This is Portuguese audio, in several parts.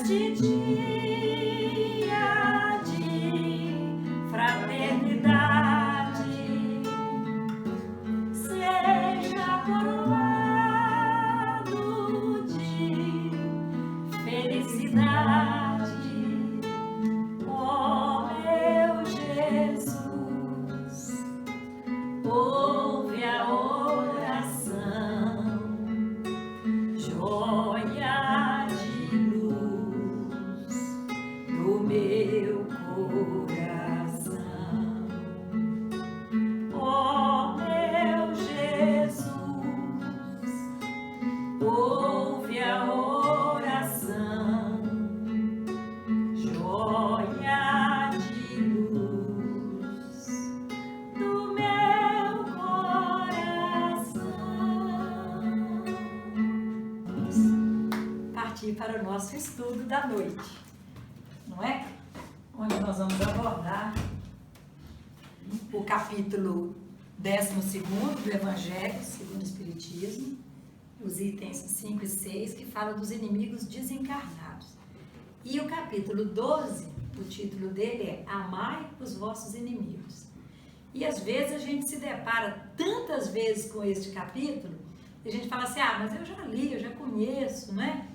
neste dia de fraternidade, seja coroado de felicidade, ó meu Jesus, ouve a oração, joia de luz do meu coração. Ó meu Jesus, ouve a oração, joia de luz do meu coração. Vamos partir para o nosso estudo da noite, não é? Onde nós vamos abordar o capítulo 12º do Evangelho segundo o Espiritismo, os itens 5 e 6, que fala dos inimigos desencarnados. E o capítulo 12, o título dele é Amai os vossos inimigos. E às vezes a gente se depara tantas vezes com este capítulo, e a gente fala assim, mas eu já li, eu já conheço, né?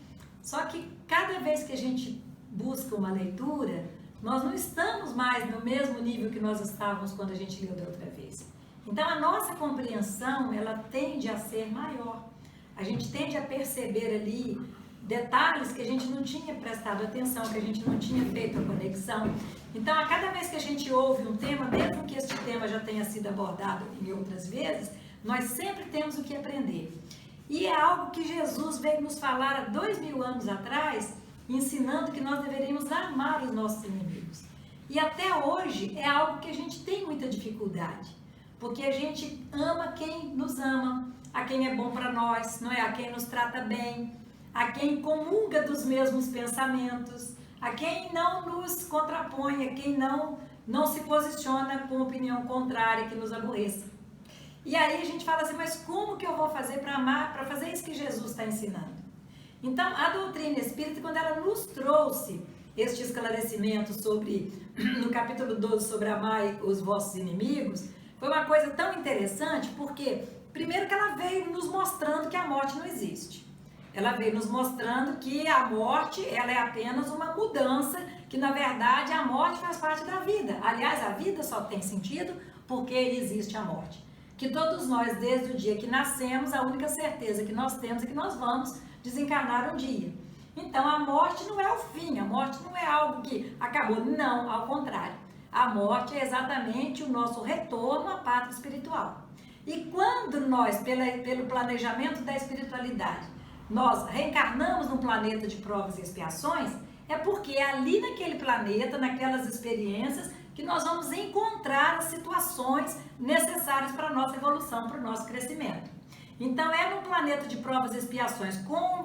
Só que cada vez que a gente busca uma leitura, nós não estamos mais no mesmo nível que nós estávamos quando a gente leu da outra vez. Então a nossa compreensão, ela tende a ser maior. A gente tende a perceber ali detalhes que a gente não tinha prestado atenção, que a gente não tinha feito a conexão. Então a cada vez que a gente ouve um tema, mesmo que este tema já tenha sido abordado em outras vezes, nós sempre temos o que aprender. E é algo que Jesus veio nos falar há 2000 anos atrás, ensinando que nós deveríamos amar os nossos inimigos. E até hoje é algo que a gente tem muita dificuldade, porque a gente ama quem nos ama, a quem é bom para nós, não é? A quem nos trata bem, a quem comunga dos mesmos pensamentos, a quem não nos contrapõe, a quem não se posiciona com opinião contrária, que nos aborreça. E aí a gente fala assim, mas como que eu vou fazer para amar, para fazer isso que Jesus está ensinando? Então, a doutrina espírita, quando ela nos trouxe este esclarecimento sobre, no capítulo 12, sobre amar os vossos inimigos, foi uma coisa tão interessante, porque, primeiro que ela veio nos mostrando que a morte não existe. Ela veio nos mostrando que a morte, ela é apenas uma mudança, que na verdade a morte faz parte da vida. Aliás, a vida só tem sentido porque existe a morte. Que todos nós, desde o dia que nascemos, a única certeza que nós temos é que nós vamos desencarnar um dia. Então a morte não é o fim, a morte não é algo que acabou, não, ao contrário. A morte é exatamente o nosso retorno à pátria espiritual. E quando nós, pelo planejamento da espiritualidade, nós reencarnamos num planeta de provas e expiações, é porque é ali naquele planeta, naquelas experiências, que nós vamos encontrar as situações necessárias para a nossa evolução, para o nosso crescimento. Então é num planeta de provas e expiações,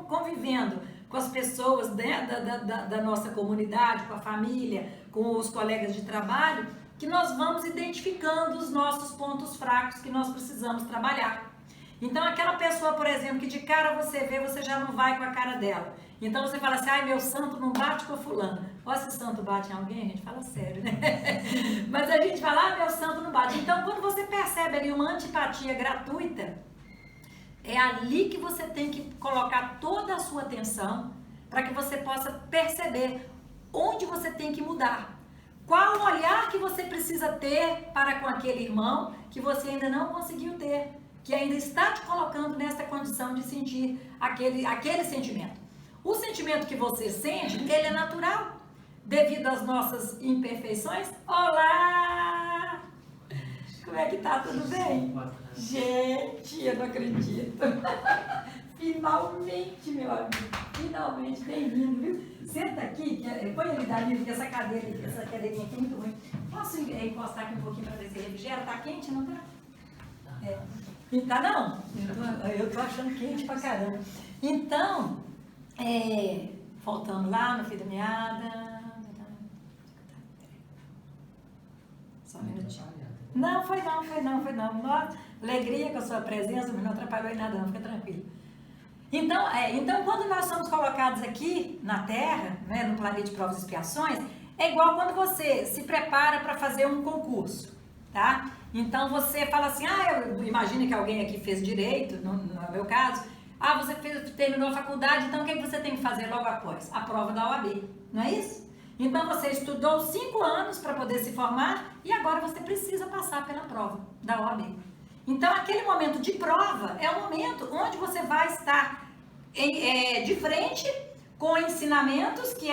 convivendo com as pessoas da nossa comunidade, com a família, com os colegas de trabalho, que nós vamos identificando os nossos pontos fracos que nós precisamos trabalhar. Então aquela pessoa, por exemplo, que de cara você vê, você já não vai com a cara dela. Então você fala assim, ai, meu santo não bate com fulano. Ó, se santo bate em alguém, a gente fala sério, né? Mas a gente fala, meu santo não bate. Então quando você percebe ali uma antipatia gratuita, é ali que você tem que colocar toda a sua atenção para que você possa perceber onde você tem que mudar. Qual o olhar que você precisa ter para com aquele irmão que você ainda não conseguiu ter, que ainda está te colocando nessa condição de sentir aquele sentimento. O sentimento que você sente, ele é natural, devido às nossas imperfeições. Olá! Como é que tá? Tudo bem? Gente, eu não acredito. Finalmente, meu amigo. Finalmente, bem-vindo, viu? Senta aqui, põe ele dali, porque essa cadeirinha aqui é muito ruim. Posso encostar aqui um pouquinho para ver se refrigera? Tá quente, não tá? Tá não? Eu tô achando quente pra caramba. Então, voltando lá no fio da meada. Só um minutinho. Não, foi não. Nossa, alegria com a sua presença, mas não atrapalhou em nada, não, fica tranquilo. Então, quando nós somos colocados aqui na Terra, né, no planeta de provas e expiações, é igual quando você se prepara para fazer um concurso, tá? Então você fala assim, imagina que alguém aqui fez direito, no meu caso, você terminou a faculdade, então o que você tem que fazer logo após? A prova da OAB, não é isso? Então você estudou 5 anos para poder se formar e agora você precisa passar pela prova da OAB. Então aquele momento de prova é o momento onde você vai estar de frente com ensinamentos que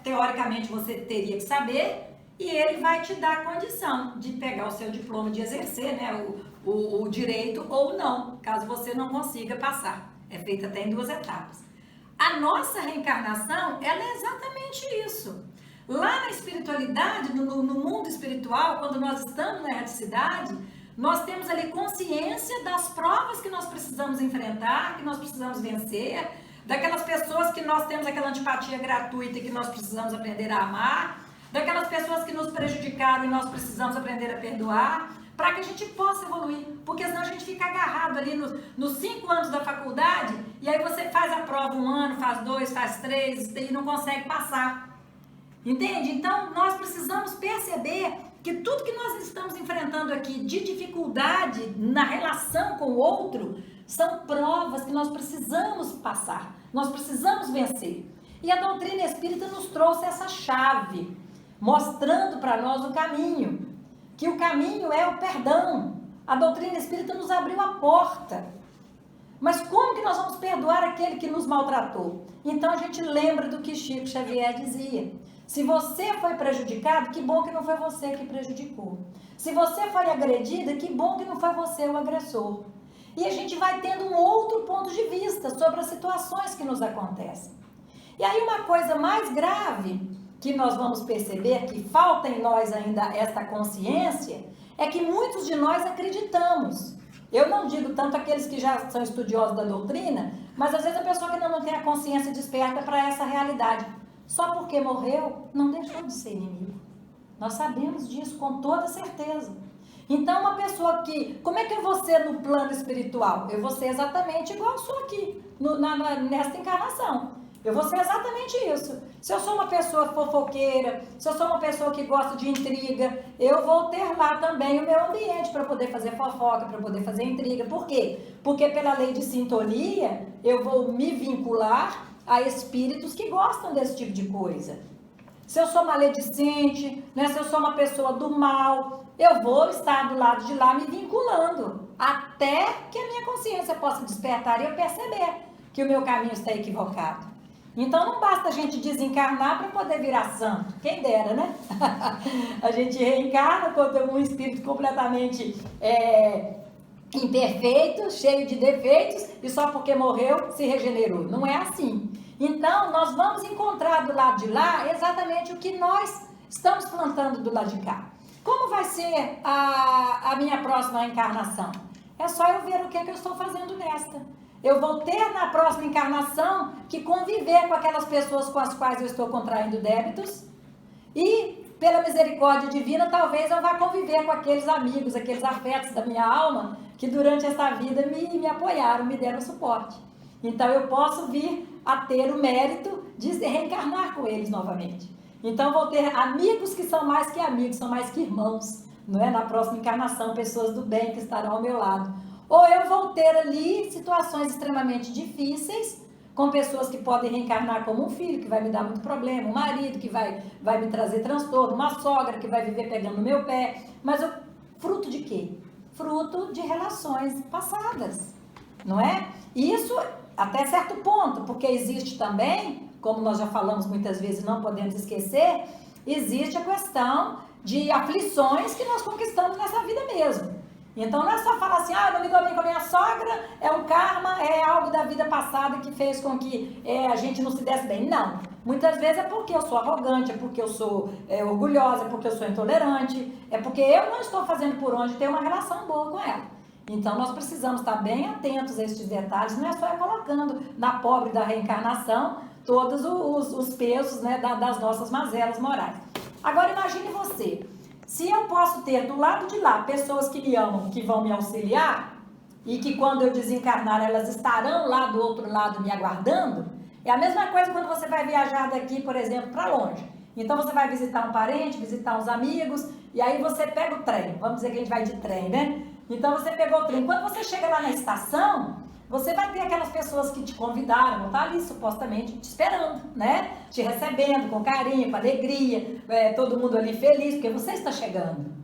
teoricamente você teria que saber, e ele vai te dar a condição de pegar o seu diploma, de exercer, né, o direito ou não, caso você não consiga passar. É feito até em 2 etapas. A nossa reencarnação, ela é exatamente isso. Lá na espiritualidade, no mundo espiritual, quando nós estamos na erraticidade, nós temos ali consciência das provas que nós precisamos enfrentar, que nós precisamos vencer, daquelas pessoas que nós temos aquela antipatia gratuita e que nós precisamos aprender a amar, daquelas pessoas que nos prejudicaram e nós precisamos aprender a perdoar, para que a gente possa evoluir, porque senão a gente fica agarrado ali nos 5 anos da faculdade, e aí você faz a prova 1 ano, faz 2, faz 3, e não consegue passar. Entende? Então, nós precisamos perceber que tudo que nós estamos enfrentando aqui de dificuldade na relação com o outro, são provas que nós precisamos passar, nós precisamos vencer. E a doutrina espírita nos trouxe essa chave, mostrando para nós o caminho, que o caminho é o perdão. A doutrina espírita nos abriu a porta. Mas como que nós vamos perdoar aquele que nos maltratou? Então a gente lembra do que Chico Xavier dizia. Se você foi prejudicado, que bom que não foi você que prejudicou. Se você foi agredida, que bom que não foi você o agressor. E a gente vai tendo um outro ponto de vista sobre as situações que nos acontecem. E aí uma coisa mais grave que nós vamos perceber, que falta em nós ainda esta consciência, é que muitos de nós acreditamos. Eu não digo tanto aqueles que já são estudiosos da doutrina, mas às vezes a pessoa que ainda não tem a consciência desperta para essa realidade. Só porque morreu, não deixou de ser inimigo. Nós sabemos disso com toda certeza. Então, uma pessoa que... Como é que eu vou ser no plano espiritual? Eu vou ser exatamente igual eu sou aqui, nesta encarnação. Eu vou ser exatamente isso. Se eu sou uma pessoa fofoqueira, se eu sou uma pessoa que gosta de intriga, eu vou ter lá também o meu ambiente para poder fazer fofoca, para poder fazer intriga. Por quê? Porque pela lei de sintonia, eu vou me vincular a espíritos que gostam desse tipo de coisa. Se eu sou maledicente, né, se eu sou uma pessoa do mal, eu vou estar do lado de lá me vinculando, até que a minha consciência possa despertar e eu perceber que o meu caminho está equivocado. Então não basta a gente desencarnar para poder virar santo, quem dera, né? A gente reencarna quando um espírito completamente imperfeito, cheio de defeitos, e só porque morreu se regenerou. Não é assim. Então nós vamos encontrar do lado de lá exatamente o que nós estamos plantando do lado de cá. Como vai ser a minha próxima encarnação? É só eu ver o que eu estou fazendo nesta. Eu vou ter na próxima encarnação que conviver com aquelas pessoas com as quais eu estou contraindo débitos, e pela misericórdia divina talvez eu vá conviver com aqueles amigos, aqueles afetos da minha alma que durante esta vida me apoiaram, me deram suporte. Então eu posso vir a ter o mérito de reencarnar com eles novamente. Então vou ter amigos que são mais que amigos, são mais que irmãos, não é? Na próxima encarnação, pessoas do bem que estarão ao meu lado. Ou eu vou ter ali situações extremamente difíceis, com pessoas que podem reencarnar como um filho, que vai me dar muito problema, um marido que vai me trazer transtorno, uma sogra que vai viver pegando no meu pé. Mas fruto de quê? Fruto de relações passadas, não é? E isso até certo ponto, porque existe também, como nós já falamos muitas vezes, não podemos esquecer, existe a questão de aflições que nós conquistamos nessa vida mesmo. Então não é só falar assim, eu não me dou bem com a minha sogra, é um karma, é algo da vida passada que fez com que a gente não se desse bem. Não, muitas vezes é porque eu sou arrogante, é porque eu sou orgulhosa, é porque eu sou intolerante, é porque eu não estou fazendo por onde ter uma relação boa com ela. Então nós precisamos estar bem atentos a estes detalhes, não é só ir colocando na pobre da reencarnação todos os pesos, né, das nossas mazelas morais. Agora imagine você, se eu posso ter do lado de lá pessoas que me amam, que vão me auxiliar, e que quando eu desencarnar elas estarão lá do outro lado me aguardando, é a mesma coisa quando você vai viajar daqui, por exemplo, para longe. Então você vai visitar um parente, visitar uns amigos, e aí você pega o trem. Vamos dizer que a gente vai de trem, né? Então você pegou o trem. Quando você chega lá na estação, você vai ter aquelas pessoas que te convidaram, vão estar ali supostamente te esperando, né? Te recebendo com carinho, com alegria, todo mundo ali feliz, porque você está chegando.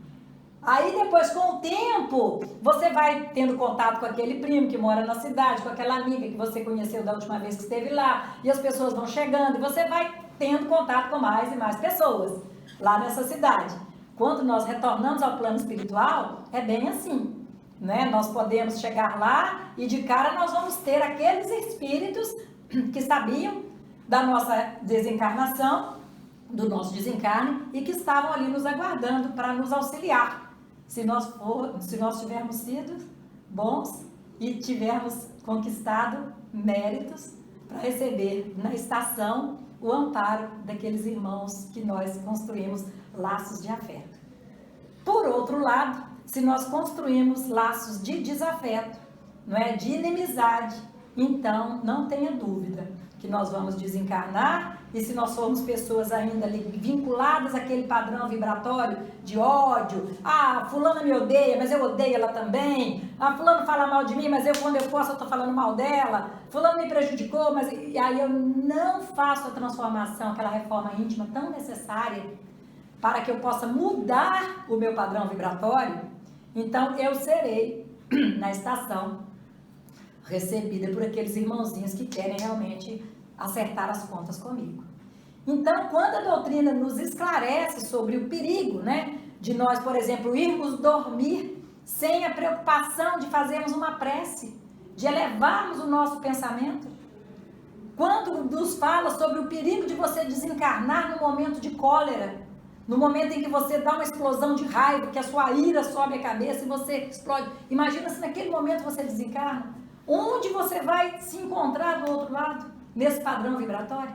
Aí depois, com o tempo, você vai tendo contato com aquele primo que mora na cidade, com aquela amiga que você conheceu da última vez que esteve lá, e as pessoas vão chegando, e você vai tendo contato com mais e mais pessoas lá nessa cidade. Quando nós retornamos ao plano espiritual, é bem assim, né? Nós podemos chegar lá e de cara nós vamos ter aqueles espíritos que sabiam da nossa desencarnação, do nosso desencarne, e que estavam ali nos aguardando para nos auxiliar. Se nós tivermos sido bons e tivermos conquistado méritos para receber na estação o amparo daqueles irmãos que nós construímos laços de afeto. Por outro lado, se nós construímos laços de desafeto, não é, de inimizade, então não tenha dúvida que nós vamos desencarnar, e se nós formos pessoas ainda vinculadas àquele padrão vibratório de ódio, fulana me odeia, mas eu odeio ela também, fulano fala mal de mim, mas quando eu posso eu estou falando mal dela, fulano me prejudicou, mas e aí eu não faço a transformação, aquela reforma íntima tão necessária para que eu possa mudar o meu padrão vibratório, então eu serei na estação recebida por aqueles irmãozinhos que querem realmente acertar as contas comigo. Então, quando a doutrina nos esclarece sobre o perigo, né, de nós, por exemplo, irmos dormir sem a preocupação de fazermos uma prece, de elevarmos o nosso pensamento, quando nos fala sobre o perigo de você desencarnar no momento de cólera, no momento em que você dá uma explosão de raiva, que a sua ira sobe a cabeça e você explode. Imagina se naquele momento você desencarna. Onde você vai se encontrar do outro lado, nesse padrão vibratório?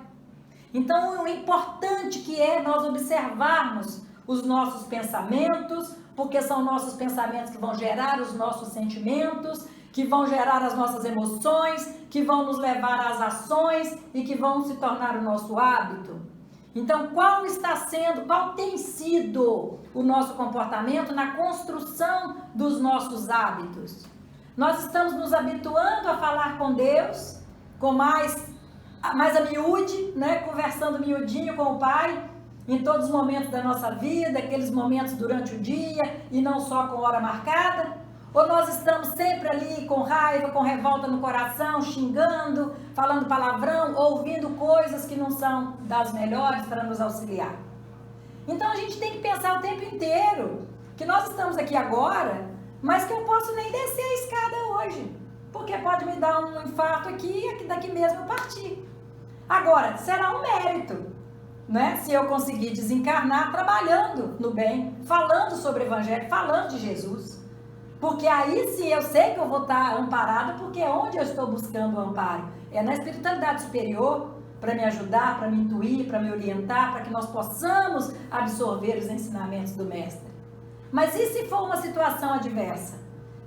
Então, o importante que é nós observarmos os nossos pensamentos, porque são nossos pensamentos que vão gerar os nossos sentimentos, que vão gerar as nossas emoções, que vão nos levar às ações e que vão se tornar o nosso hábito. Então, qual tem sido o nosso comportamento na construção dos nossos hábitos? Nós estamos nos habituando a falar com Deus, com mais a miúde, né? Conversando miudinho com o Pai, em todos os momentos da nossa vida, aqueles momentos durante o dia, e não só com hora marcada? Ou nós estamos sempre ali com raiva, com revolta no coração, xingando, falando palavrão, ouvindo coisas que não são das melhores para nos auxiliar? Então a gente tem que pensar o tempo inteiro que nós estamos aqui agora, mas que eu posso nem descer a escada hoje, porque pode me dar um infarto aqui e daqui mesmo eu partir. Agora, será um mérito, né? Se eu conseguir desencarnar trabalhando no bem, falando sobre o Evangelho, falando de Jesus. Porque aí sim eu sei que eu vou estar amparado, porque é onde eu estou buscando o amparo. É na espiritualidade superior, para me ajudar, para me intuir, para me orientar, para que nós possamos absorver os ensinamentos do Mestre. Mas e se for uma situação adversa?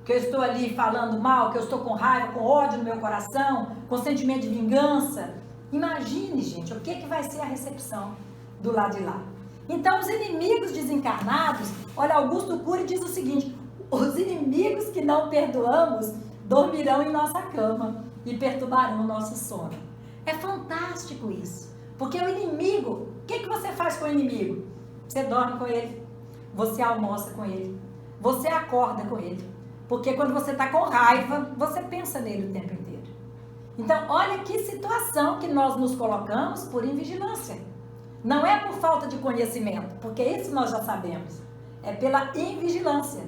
Que eu estou ali falando mal, que eu estou com raiva, com ódio no meu coração, com sentimento de vingança? Imagine, gente, o que vai ser a recepção do lado de lá. Então, os inimigos desencarnados, olha, Augusto Cury diz o seguinte: os inimigos que não perdoamos dormirão em nossa cama e perturbarão o nosso sono. É fantástico isso, porque o inimigo, o que você faz com o inimigo? Você dorme com ele, você almoça com ele, você acorda com ele, porque quando você está com raiva, você pensa nele o tempo inteiro. Então, olha que situação que nós nos colocamos por invigilância. Não é por falta de conhecimento, porque isso nós já sabemos. É pela invigilância.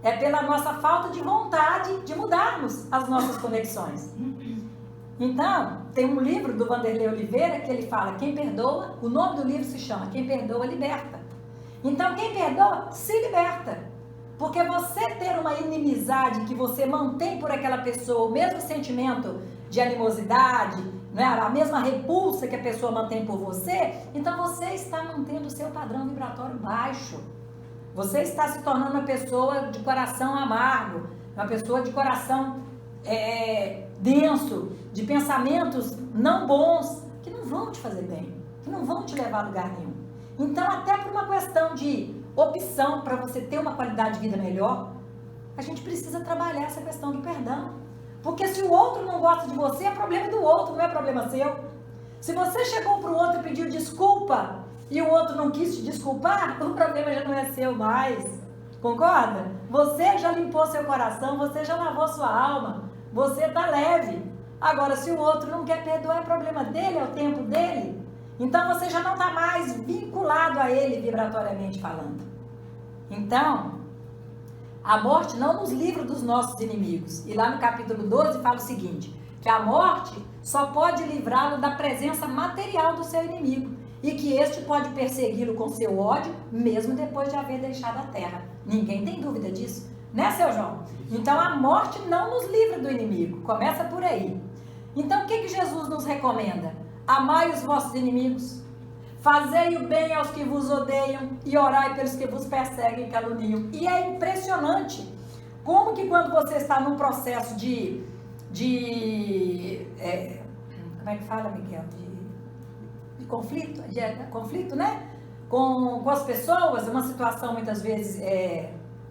É pela nossa falta de vontade de mudarmos as nossas conexões. Então, tem um livro do Vanderlei Oliveira que ele fala, quem perdoa, o nome do livro se chama Quem Perdoa Liberta. Então, quem perdoa, se liberta. Porque você ter uma inimizade que você mantém por aquela pessoa, o mesmo sentimento de animosidade, né, a mesma repulsa que a pessoa mantém por você, então você está mantendo o seu padrão vibratório baixo. Você está se tornando uma pessoa de coração amargo, uma pessoa de coração denso, de pensamentos não bons, que não vão te fazer bem, que não vão te levar a lugar nenhum. Então, até por uma questão de opção para você ter uma qualidade de vida melhor, a gente precisa trabalhar essa questão do perdão. Porque se o outro não gosta de você, é problema do outro, não é problema seu. Se você chegou para o outro e pediu desculpa e o outro não quis te desculpar, o problema já não é seu mais. Concorda? Você já limpou seu coração, você já lavou sua alma, você está leve. Agora, se o outro não quer perdoar, é problema dele, é o tempo dele. Então, você já não está mais vinculado a ele, vibratoriamente falando. Então, a morte não nos livra dos nossos inimigos. E lá no capítulo 12 fala o seguinte, que a morte só pode livrá-lo da presença material do seu inimigo e que este pode persegui-lo com seu ódio, mesmo depois de haver deixado a terra. Ninguém tem dúvida disso, né, seu João? Então, a morte não nos livra do inimigo. Começa por aí. Então, o que Jesus nos recomenda? Amai os vossos inimigos, fazei o bem aos que vos odeiam e orai pelos que vos perseguem e caluniam. E é impressionante como que quando você está num processo como é que fala, Miguel? De conflito, né? Com as pessoas, uma situação muitas vezes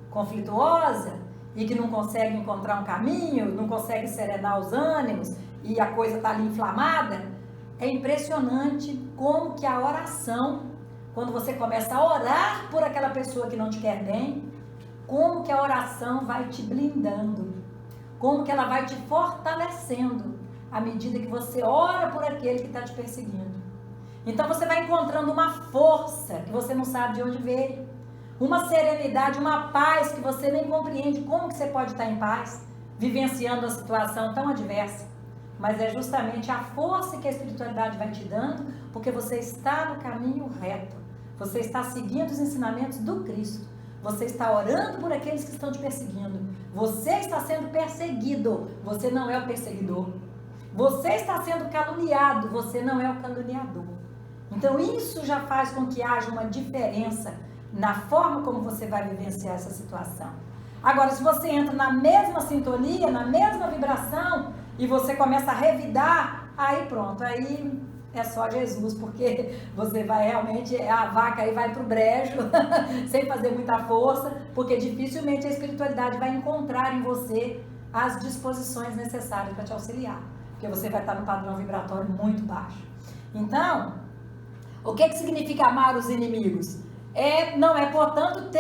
conflituosa e que não consegue encontrar um caminho, não consegue serenar os ânimos e a coisa está ali inflamada. É impressionante como que a oração, quando você começa a orar por aquela pessoa que não te quer bem, como que a oração vai te blindando, como que ela vai te fortalecendo à medida que você ora por aquele que está te perseguindo. Então você vai encontrando uma força que você não sabe de onde veio, uma serenidade, uma paz que você nem compreende como que você pode estar em paz, vivenciando uma situação tão adversa. Mas é justamente a força que a espiritualidade vai te dando, porque você está no caminho reto, você está seguindo os ensinamentos do Cristo, você está orando por aqueles que estão te perseguindo, você está sendo perseguido, você não é o perseguidor, você está sendo caluniado, você não é o caluniador. Então isso já faz com que haja uma diferença na forma como você vai vivenciar essa situação. Agora, se você entra na mesma sintonia, na mesma vibração, e você começa a revidar, aí pronto, aí é só Jesus, porque você vai realmente, a vaca aí vai pro brejo, sem fazer muita força, porque dificilmente a espiritualidade vai encontrar em você as disposições necessárias para te auxiliar, porque você vai estar no padrão vibratório muito baixo. Então, o que significa amar os inimigos? Não é, portanto,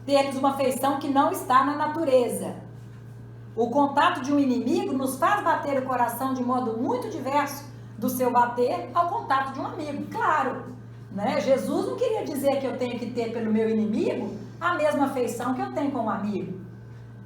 ter-lhes uma afeição que não está na natureza. O contato de um inimigo nos faz bater o coração de modo muito diverso do seu bater ao contato de um amigo, claro, né? Jesus não queria dizer que eu tenho que ter pelo meu inimigo a mesma afeição que eu tenho com um amigo.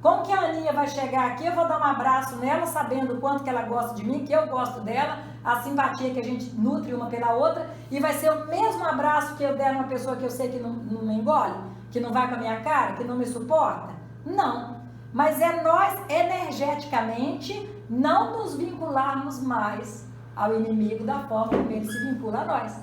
Como que a Aninha vai chegar aqui, eu vou dar um abraço nela, sabendo o quanto que ela gosta de mim, que eu gosto dela, a simpatia que a gente nutre uma pela outra, e vai ser o mesmo abraço que eu der a uma pessoa que eu sei que não me engole, que não vai com a minha cara, que não me suporta? Não. Mas é nós, energeticamente, não nos vincularmos mais ao inimigo da forma como ele se vincula a nós.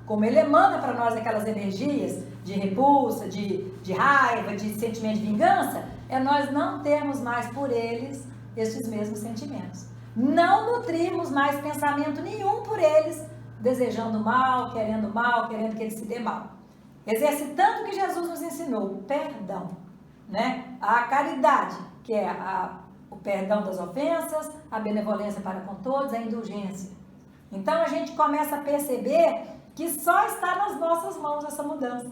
Como ele emana para nós aquelas energias de repulsa, de raiva, de sentimento de vingança, é nós não termos mais por eles estes mesmos sentimentos. Não nutrirmos mais pensamento nenhum por eles, desejando mal, querendo que eles se dê mal. Exercitando o que Jesus nos ensinou, perdão. Né? A caridade, que é o perdão das ofensas, a benevolência para com todos, a indulgência. Então a gente começa a perceber que só está nas nossas mãos essa mudança.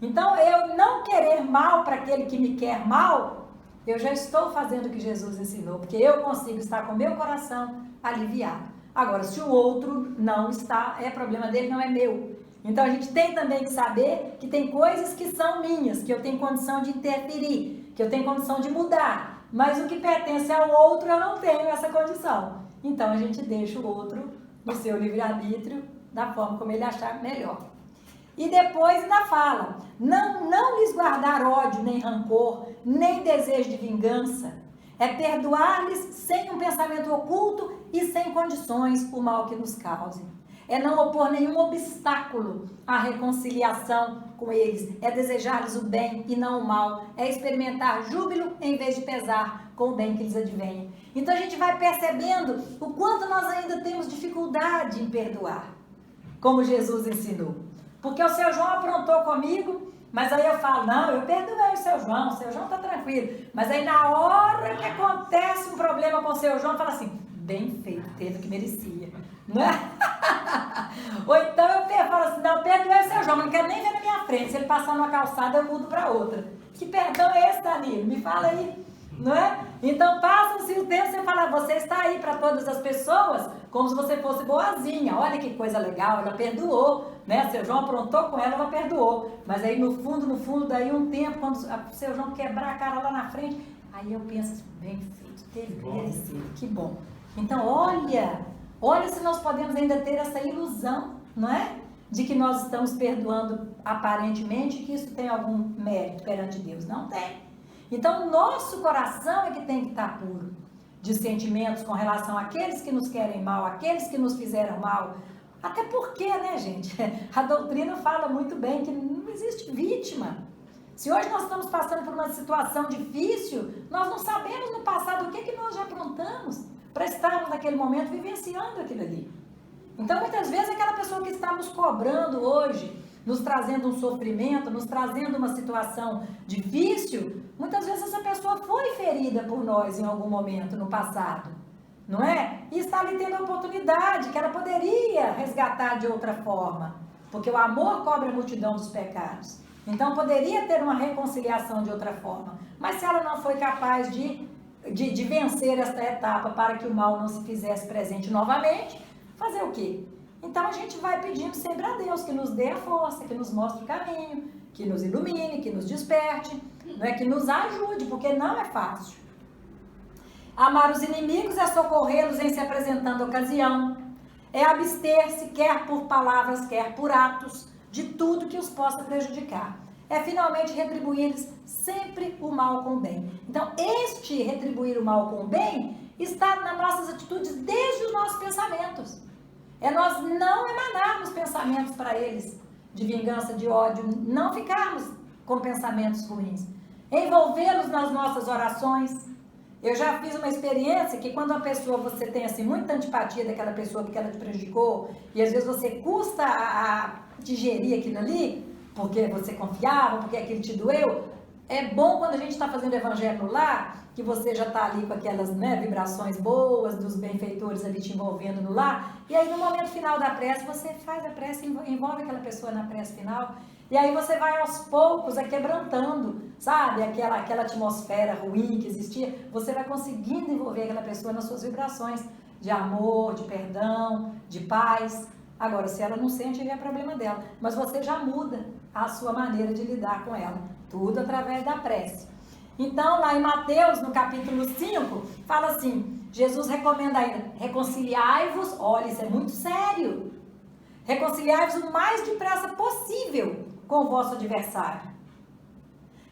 Então eu não querer mal para aquele que me quer mal, eu já estou fazendo o que Jesus ensinou, porque eu consigo estar com o meu coração aliviado. Agora, se o outro não está, é problema dele, não é meu. Então a gente tem também que saber que tem coisas que são minhas, que eu tenho condição de interferir, que eu tenho condição de mudar, mas o que pertence ao outro eu não tenho essa condição. Então a gente deixa o outro no seu livre-arbítrio, da forma como ele achar melhor. E depois ainda fala, não lhes guardar ódio, nem rancor, nem desejo de vingança, é perdoar-lhes sem um pensamento oculto e sem condições o mal que nos causem. é não opor nenhum obstáculo à reconciliação com eles, é desejar-lhes o bem e não o mal, é experimentar júbilo em vez de pesar com o bem que lhes advém. Então a gente vai percebendo o quanto nós ainda temos dificuldade em perdoar, como Jesus ensinou. Porque o seu João aprontou comigo, mas aí eu falo, não, eu perdoei o seu João tá tranquilo. Mas aí na hora que acontece um problema com o seu João, fala assim, bem feito, teve o que merecia. Não é? Ou então eu falo assim, não, perdoei o seu João, mas não quero nem ver na minha frente. Se ele passar numa calçada, eu mudo para outra. Que perdão é esse, Danilo? Me fala aí. Não é? Então passa-se o tempo, você fala, você está aí para todas as pessoas como se você fosse boazinha, olha que coisa legal, ela perdoou, né? Seu João aprontou com ela, ela perdoou, mas aí no fundo, daí um tempo, quando o seu João quebrar a cara lá na frente, aí eu penso assim, bem feito, teve que merecer, que bom. Então olha se nós podemos ainda ter essa ilusão, não é? De que nós estamos perdoando aparentemente, que isso tem algum mérito perante Deus, não tem. Então, o nosso coração é que tem que estar puro de sentimentos com relação àqueles que nos querem mal, àqueles que nos fizeram mal. Até porque, né, gente? A doutrina fala muito bem que não existe vítima. Se hoje nós estamos passando por uma situação difícil, nós não sabemos no passado o que nós já aprontamos para estarmos naquele momento vivenciando aquilo ali. Então, muitas vezes, aquela pessoa que está nos cobrando hoje, nos trazendo um sofrimento, nos trazendo uma situação difícil, muitas vezes essa pessoa foi ferida por nós em algum momento no passado, não é? E está ali tendo a oportunidade que ela poderia resgatar de outra forma, porque o amor cobre a multidão dos pecados. Então poderia ter uma reconciliação de outra forma, mas se ela não foi capaz de vencer esta etapa para que o mal não se fizesse presente novamente, fazer o quê? Então a gente vai pedindo sempre a Deus que nos dê a força, que nos mostre o caminho, que nos ilumine, que nos desperte, não é? Que nos ajude, porque não é fácil. Amar os inimigos é socorrê-los em se apresentando ocasião, é abster-se, quer por palavras, quer por atos, de tudo que os possa prejudicar. É finalmente retribuir-lhes sempre o mal com o bem. Então, este retribuir o mal com o bem está nas nossas atitudes desde os nossos pensamentos. É nós não emanarmos pensamentos para eles de vingança, de ódio, não ficarmos com pensamentos ruins. Envolvê-los nas nossas orações. Eu já fiz uma experiência que quando uma pessoa, você tem assim muita antipatia daquela pessoa porque ela te prejudicou, e às vezes você custa a digerir aquilo ali, porque você confiava, porque aquilo te doeu. É bom quando a gente está fazendo evangelho no lar, que você já está ali com aquelas, né, vibrações boas dos benfeitores ali te envolvendo no lar, e aí no momento final da prece, você faz a prece, envolve aquela pessoa na prece final, e aí você vai aos poucos quebrantando, sabe, aquela atmosfera ruim que existia, você vai conseguindo envolver aquela pessoa nas suas vibrações de amor, de perdão, de paz. Agora, se ela não sente, aí é problema dela, mas você já muda a sua maneira de lidar com ela, tudo através da prece. Então, lá em Mateus, no capítulo 5, fala assim, Jesus recomenda ainda, reconciliai-vos, olha, isso é muito sério, reconciliai-vos o mais depressa possível com o vosso adversário,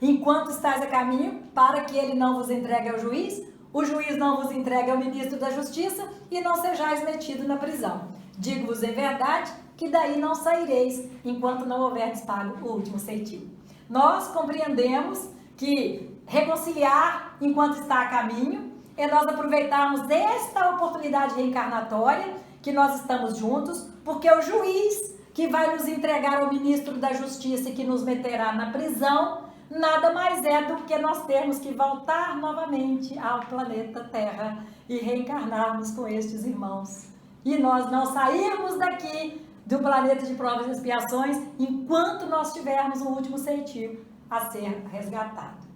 enquanto estáis a caminho, para que ele não vos entregue ao juiz, o juiz não vos entregue ao ministro da justiça, e não sejais metido na prisão. Digo-vos em verdade, que daí não saireis, enquanto não houverdes pago o último ceitil. Nós compreendemos que reconciliar enquanto está a caminho é nós aproveitarmos desta oportunidade reencarnatória que nós estamos juntos, porque o juiz que vai nos entregar ao ministro da justiça e que nos meterá na prisão, nada mais é do que nós termos que voltar novamente ao planeta Terra e reencarnarmos com estes irmãos. E nós não sairmos daqui do planeta de provas e expiações enquanto nós tivermos um último ceitil a ser resgatado.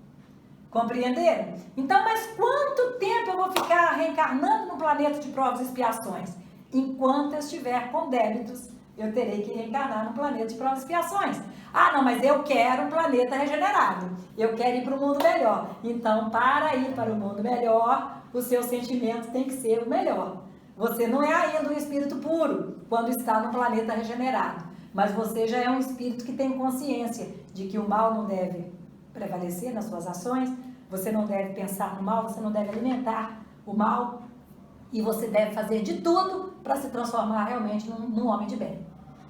Compreenderam? Então, mas quanto tempo eu vou ficar reencarnando no planeta de provas e expiações? Enquanto eu estiver com débitos, eu terei que reencarnar no planeta de provas e expiações. Ah, não, mas eu quero um planeta regenerado. Eu quero ir para o mundo melhor. Então, para ir para o mundo melhor, o seu sentimento tem que ser o melhor. Você não é ainda um espírito puro quando está no planeta regenerado. Mas você já é um espírito que tem consciência de que o mal não deve prevalecer nas suas ações, você não deve pensar no mal, você não deve alimentar o mal, e você deve fazer de tudo para se transformar realmente num homem de bem.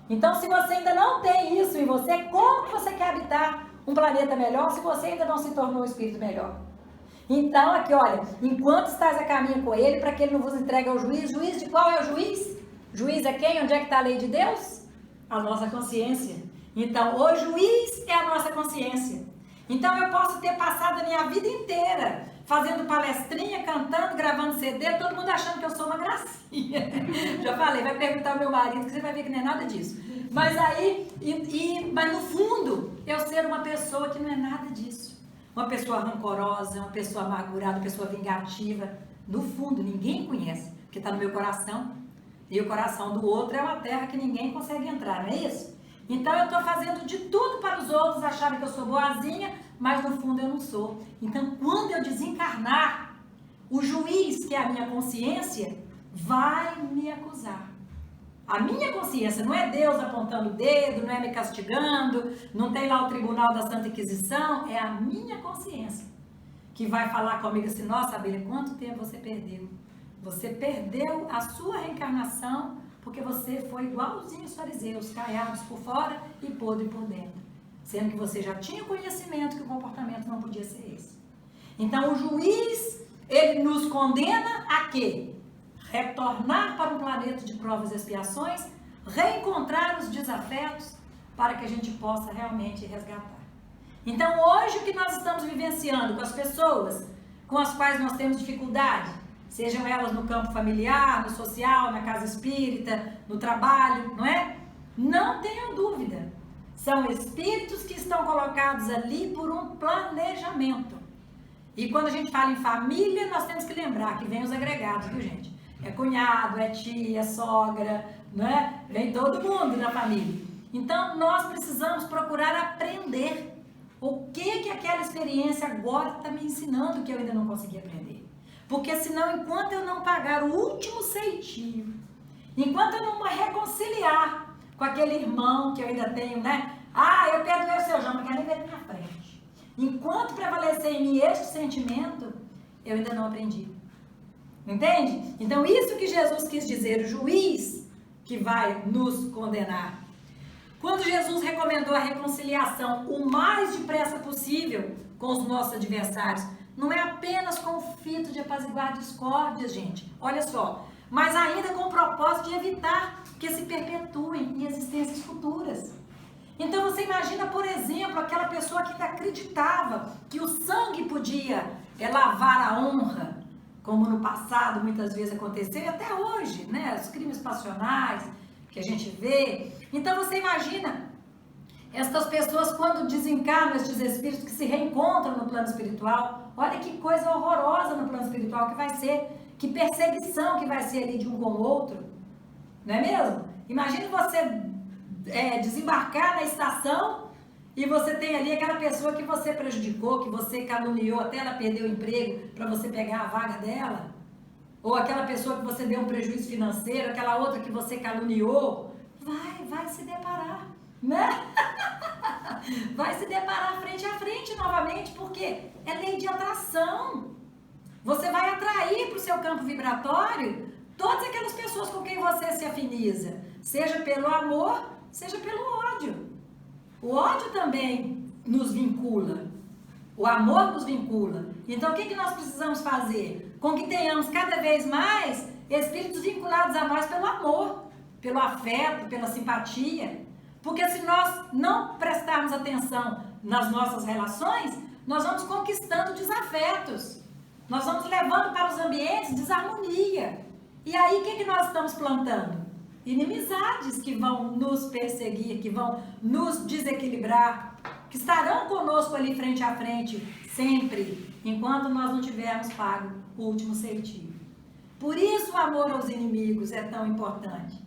Então, se você ainda não tem isso em você, como que você quer habitar um planeta melhor se você ainda não se tornou um espírito melhor? Então, aqui, olha, enquanto estás a caminho com ele, para que ele não vos entregue ao juiz. Juiz de qual é o juiz? Juiz é quem? Onde é que está a lei de Deus? A nossa consciência. Então, o juiz é a nossa consciência. Então, eu posso ter passado a minha vida inteira fazendo palestrinha, cantando, gravando CD, todo mundo achando que eu sou uma gracinha. Já falei, vai perguntar ao meu marido que você vai ver que não é nada disso. Mas aí, mas no fundo, eu ser uma pessoa que não é nada disso. Uma pessoa rancorosa, uma pessoa amargurada, uma pessoa vingativa. No fundo, ninguém conhece, porque está no meu coração. E o coração do outro é uma terra que ninguém consegue entrar, não é isso? Então eu estou fazendo de tudo para os outros acharem que eu sou boazinha, mas no fundo eu não sou. Então quando eu desencarnar, o juiz, que é a minha consciência, vai me acusar. A minha consciência, não é Deus apontando o dedo, não é me castigando, não tem lá o tribunal da Santa Inquisição, é a minha consciência que vai falar comigo assim, nossa, Abelha, quanto tempo você perdeu? Você perdeu a sua reencarnação porque você foi igualzinho os fariseus, caiados por fora e podre por dentro. Sendo que você já tinha conhecimento que o comportamento não podia ser esse. Então o juiz, ele nos condena a quê? Retornar para um planeta de provas e expiações, reencontrar os desafetos para que a gente possa realmente resgatar. Então hoje o que nós estamos vivenciando com as pessoas com as quais nós temos dificuldade, sejam elas no campo familiar, no social, na casa espírita, no trabalho, não é? Não tenham dúvida. São espíritos que estão colocados ali por um planejamento. E quando a gente fala em família, nós temos que lembrar que vem os agregados, viu, gente? É cunhado, é tia, é sogra, não é? Vem todo mundo na família. Então, nós precisamos procurar aprender o que aquela experiência agora está me ensinando que eu ainda não consegui aprender. Porque senão, enquanto eu não pagar o último ceitinho, enquanto eu não me reconciliar com aquele irmão que eu ainda tenho, né? Ah, eu perdoei o seu João, não quero nem ver ele na minha frente. Enquanto prevalecer em mim este sentimento, eu ainda não aprendi. Entende? Então, isso que Jesus quis dizer, o juiz que vai nos condenar. Quando Jesus recomendou a reconciliação o mais depressa possível com os nossos adversários, não é apenas com o fito de apaziguar discórdias, gente, olha só, mas ainda com o propósito de evitar que se perpetuem em existências futuras. Então você imagina, por exemplo, aquela pessoa que acreditava que o sangue podia lavar a honra, como no passado muitas vezes aconteceu, e até hoje, né, os crimes passionais que a gente vê. Então você imagina estas pessoas quando desencarnam, estes espíritos que se reencontram no plano espiritual, olha que coisa horrorosa no plano espiritual que vai ser, que perseguição que vai ser ali de um com o outro, não é mesmo? Imagine você desembarcar na estação e você tem ali aquela pessoa que você prejudicou, que você caluniou até ela perder o emprego para você pegar a vaga dela, ou aquela pessoa que você deu um prejuízo financeiro, aquela outra que você caluniou, vai se deparar, né? Vai se deparar frente a frente novamente, porque é lei de atração. Você vai atrair para o seu campo vibratório todas aquelas pessoas com quem você se afiniza, seja pelo amor, seja pelo ódio. O ódio também nos vincula, o amor nos vincula. Então o que nós precisamos fazer? Com que tenhamos cada vez mais espíritos vinculados a nós pelo amor, pelo afeto, pela simpatia. Porque se nós não prestarmos atenção nas nossas relações, nós vamos conquistando desafetos. Nós vamos levando para os ambientes desarmonia. E aí o que nós estamos plantando? Inimizades que vão nos perseguir, que vão nos desequilibrar, que estarão conosco ali frente a frente, sempre, enquanto nós não tivermos pago o último ceitinho. Por isso o amor aos inimigos é tão importante.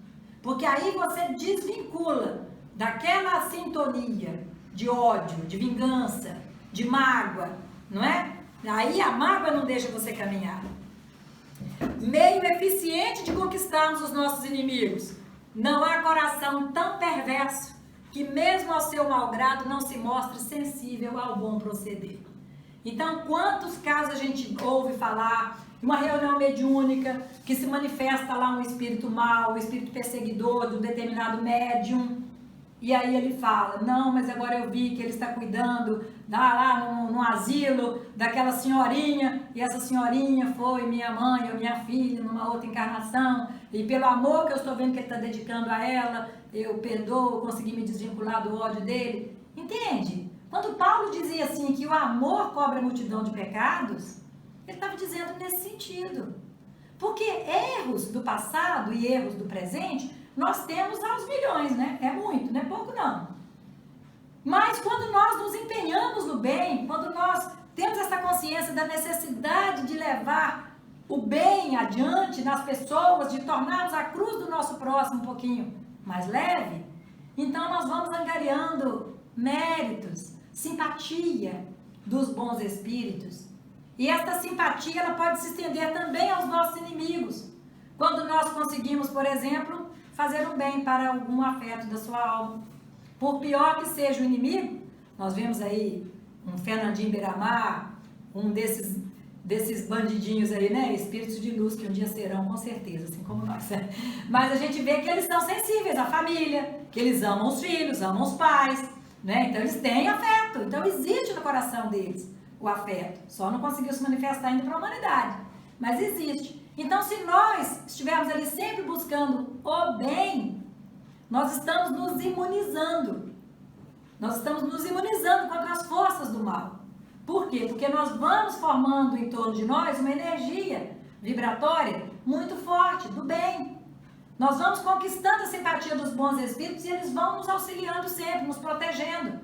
Porque aí você desvincula daquela sintonia de ódio, de vingança, de mágoa, não é? Aí a mágoa não deixa você caminhar. Meio eficiente de conquistarmos os nossos inimigos. Não há coração tão perverso que mesmo ao seu malgrado não se mostre sensível ao bom proceder. Então, quantos casos a gente ouve falar uma reunião mediúnica, que se manifesta lá um espírito mau, um espírito perseguidor de um determinado médium. E aí ele fala, não, mas agora eu vi que ele está cuidando lá no asilo daquela senhorinha, e essa senhorinha foi minha mãe ou minha filha numa outra encarnação, e pelo amor que eu estou vendo que ele está dedicando a ela, eu perdoo, consegui me desvincular do ódio dele. Entende? Quando Paulo dizia assim que o amor cobre a multidão de pecados, ele estava dizendo nesse sentido. Porque erros do passado e erros do presente nós temos aos milhões, né? É muito, não é pouco não. Mas quando nós nos empenhamos no bem, quando nós temos essa consciência da necessidade de levar o bem adiante nas pessoas, de tornarmos a cruz do nosso próximo um pouquinho mais leve, então nós vamos angariando méritos, simpatia dos bons espíritos. E esta simpatia ela pode se estender também aos nossos inimigos. Quando nós conseguimos, por exemplo, fazer um bem para algum afeto da sua alma. Por pior que seja o inimigo, nós vemos aí um Fernandinho Beiramar, um desses bandidinhos aí, né? Espíritos de luz que um dia serão, com certeza, assim como nós. Mas a gente vê que eles são sensíveis à família, que eles amam os filhos, amam os pais, né? Então eles têm afeto, então existe no coração deles o afeto. Só não conseguiu se manifestar ainda para a humanidade, mas existe. Então, se nós estivermos ali sempre buscando o bem, nós estamos nos imunizando. Nós estamos nos imunizando contra as forças do mal. Por quê? Porque nós vamos formando em torno de nós uma energia vibratória muito forte, do bem. Nós vamos conquistando a simpatia dos bons espíritos e eles vão nos auxiliando sempre, nos protegendo.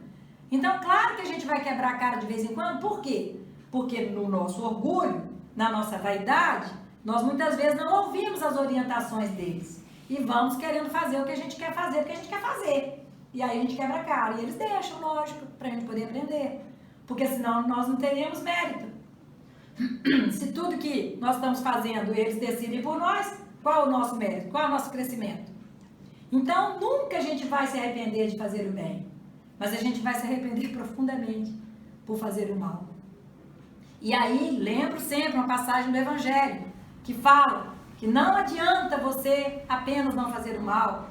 Então, claro que a gente vai quebrar a cara de vez em quando. Por quê? Porque no nosso orgulho, na nossa vaidade, nós muitas vezes não ouvimos as orientações deles e vamos querendo fazer o que a gente quer fazer, porque a gente quer fazer. E aí a gente quebra a cara. E eles deixam, lógico, para a gente poder aprender. Porque senão nós não teríamos mérito. Se tudo que nós estamos fazendo eles decidem por nós, qual é o nosso mérito? Qual é o nosso crescimento? Então nunca a gente vai se arrepender de fazer o bem, mas a gente vai se arrepender profundamente por fazer o mal. E aí lembro sempre uma passagem do Evangelho que fala que não adianta você apenas não fazer o mal.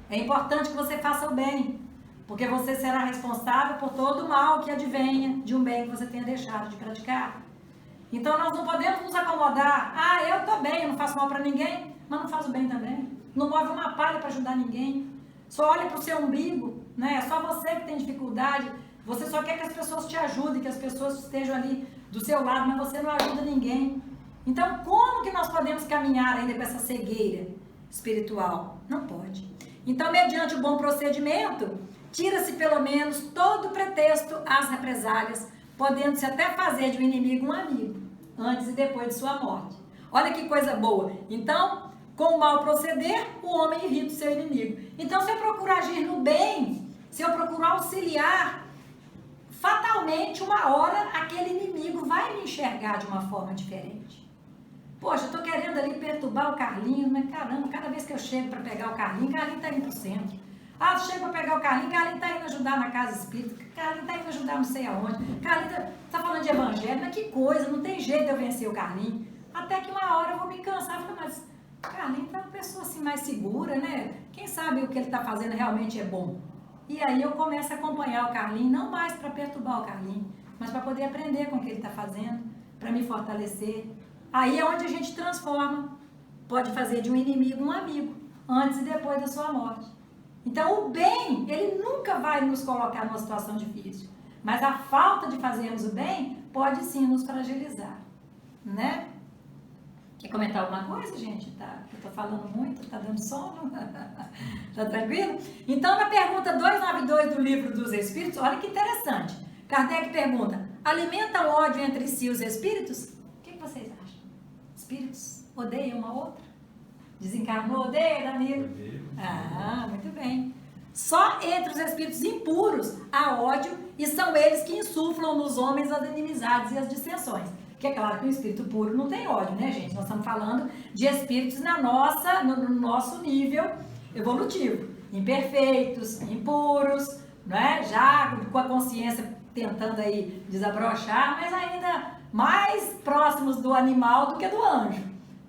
É importante que você faça o bem, porque você será responsável por todo o mal que advenha de um bem que você tenha deixado de praticar. Então nós não podemos nos acomodar. Ah, eu estou bem, eu não faço mal para ninguém, mas não faço bem também. Não move uma palha para ajudar ninguém. Só olha para o seu umbigo, né? É só você que tem dificuldade. Você só quer que as pessoas te ajudem, que as pessoas estejam ali do seu lado, mas você não ajuda ninguém. Então, como que nós podemos caminhar ainda com essa cegueira espiritual? Não pode. Então, mediante o bom procedimento, tira-se pelo menos todo o pretexto às represálias, podendo-se até fazer de um inimigo um amigo, antes e depois de sua morte. Olha que coisa boa. Então, com o mal proceder, o homem irrita o seu inimigo. Então, se eu procurar agir no bem, se eu procurar auxiliar, fatalmente, uma hora, aquele inimigo vai me enxergar de uma forma diferente. Poxa, eu tô querendo ali perturbar o Carlinho, mas caramba, cada vez que eu chego para pegar o Carlinho tá indo pro centro. Ah, eu chego para pegar o Carlinho tá indo ajudar na casa espírita, Carlinho tá indo ajudar não sei aonde, Carlinho tá falando de evangelho, mas que coisa, não tem jeito de eu vencer o Carlinho. Até que uma hora eu vou me cansar e falar, mas Carlinho tá uma pessoa assim mais segura, né? Quem sabe o que ele tá fazendo realmente é bom. E aí eu começo a acompanhar o Carlinho, não mais para perturbar o Carlinho, mas para poder aprender com o que ele está fazendo, para me fortalecer. Aí é onde a gente transforma, pode fazer de um inimigo um amigo, antes e depois da sua morte. Então o bem, ele nunca vai nos colocar numa situação difícil, mas a falta de fazermos o bem pode sim nos fragilizar, né? Quer comentar alguma coisa, gente? Eu tô falando muito, tá dando sono? Tá tranquilo? Então, na pergunta 292 do Livro dos Espíritos, olha que interessante. Kardec pergunta, alimenta o ódio entre si os espíritos? O que vocês acham? Espíritos odeiam uma outra? Desencarnou, odeia, Danilo? Ah, muito bem. Só entre os espíritos impuros há ódio e são eles que insuflam nos homens as inimizades e as dissensões. Que é claro que o espírito puro não tem ódio, né, gente? Nós estamos falando de espíritos no nosso nível evolutivo. Imperfeitos, impuros, né? Já com a consciência tentando aí desabrochar, mas ainda mais próximos do animal do que do anjo.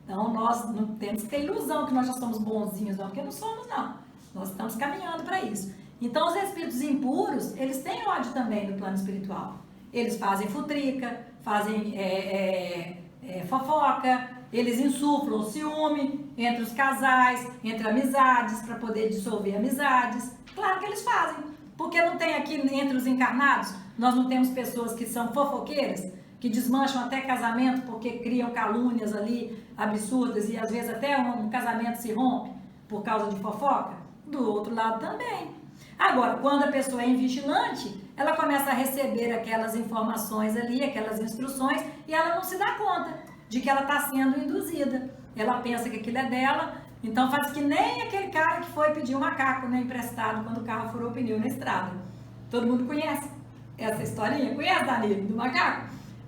Então, nós não temos que ter ilusão que nós já somos bonzinhos, não, porque não somos, não. Nós estamos caminhando para isso. Então, os espíritos impuros, eles têm ódio também no plano espiritual. Eles fazem futrica, fazem fofoca, eles insuflam ciúme entre os casais, entre amizades, para poder dissolver amizades. Claro que eles fazem, porque não tem aqui entre os encarnados, nós não temos pessoas que são fofoqueiras, que desmancham até casamento porque criam calúnias ali absurdas e às vezes até um casamento se rompe por causa de fofoca. Do outro lado também. Agora, quando a pessoa é invigilante, ela começa a receber aquelas informações ali, aquelas instruções, e ela não se dá conta de que ela está sendo induzida. Ela pensa que aquilo é dela, então faz que nem aquele cara que foi pedir um macaco, né, emprestado quando o carro furou o pneu na estrada. Todo mundo conhece essa historinha? Conhece, Danilo, do macaco?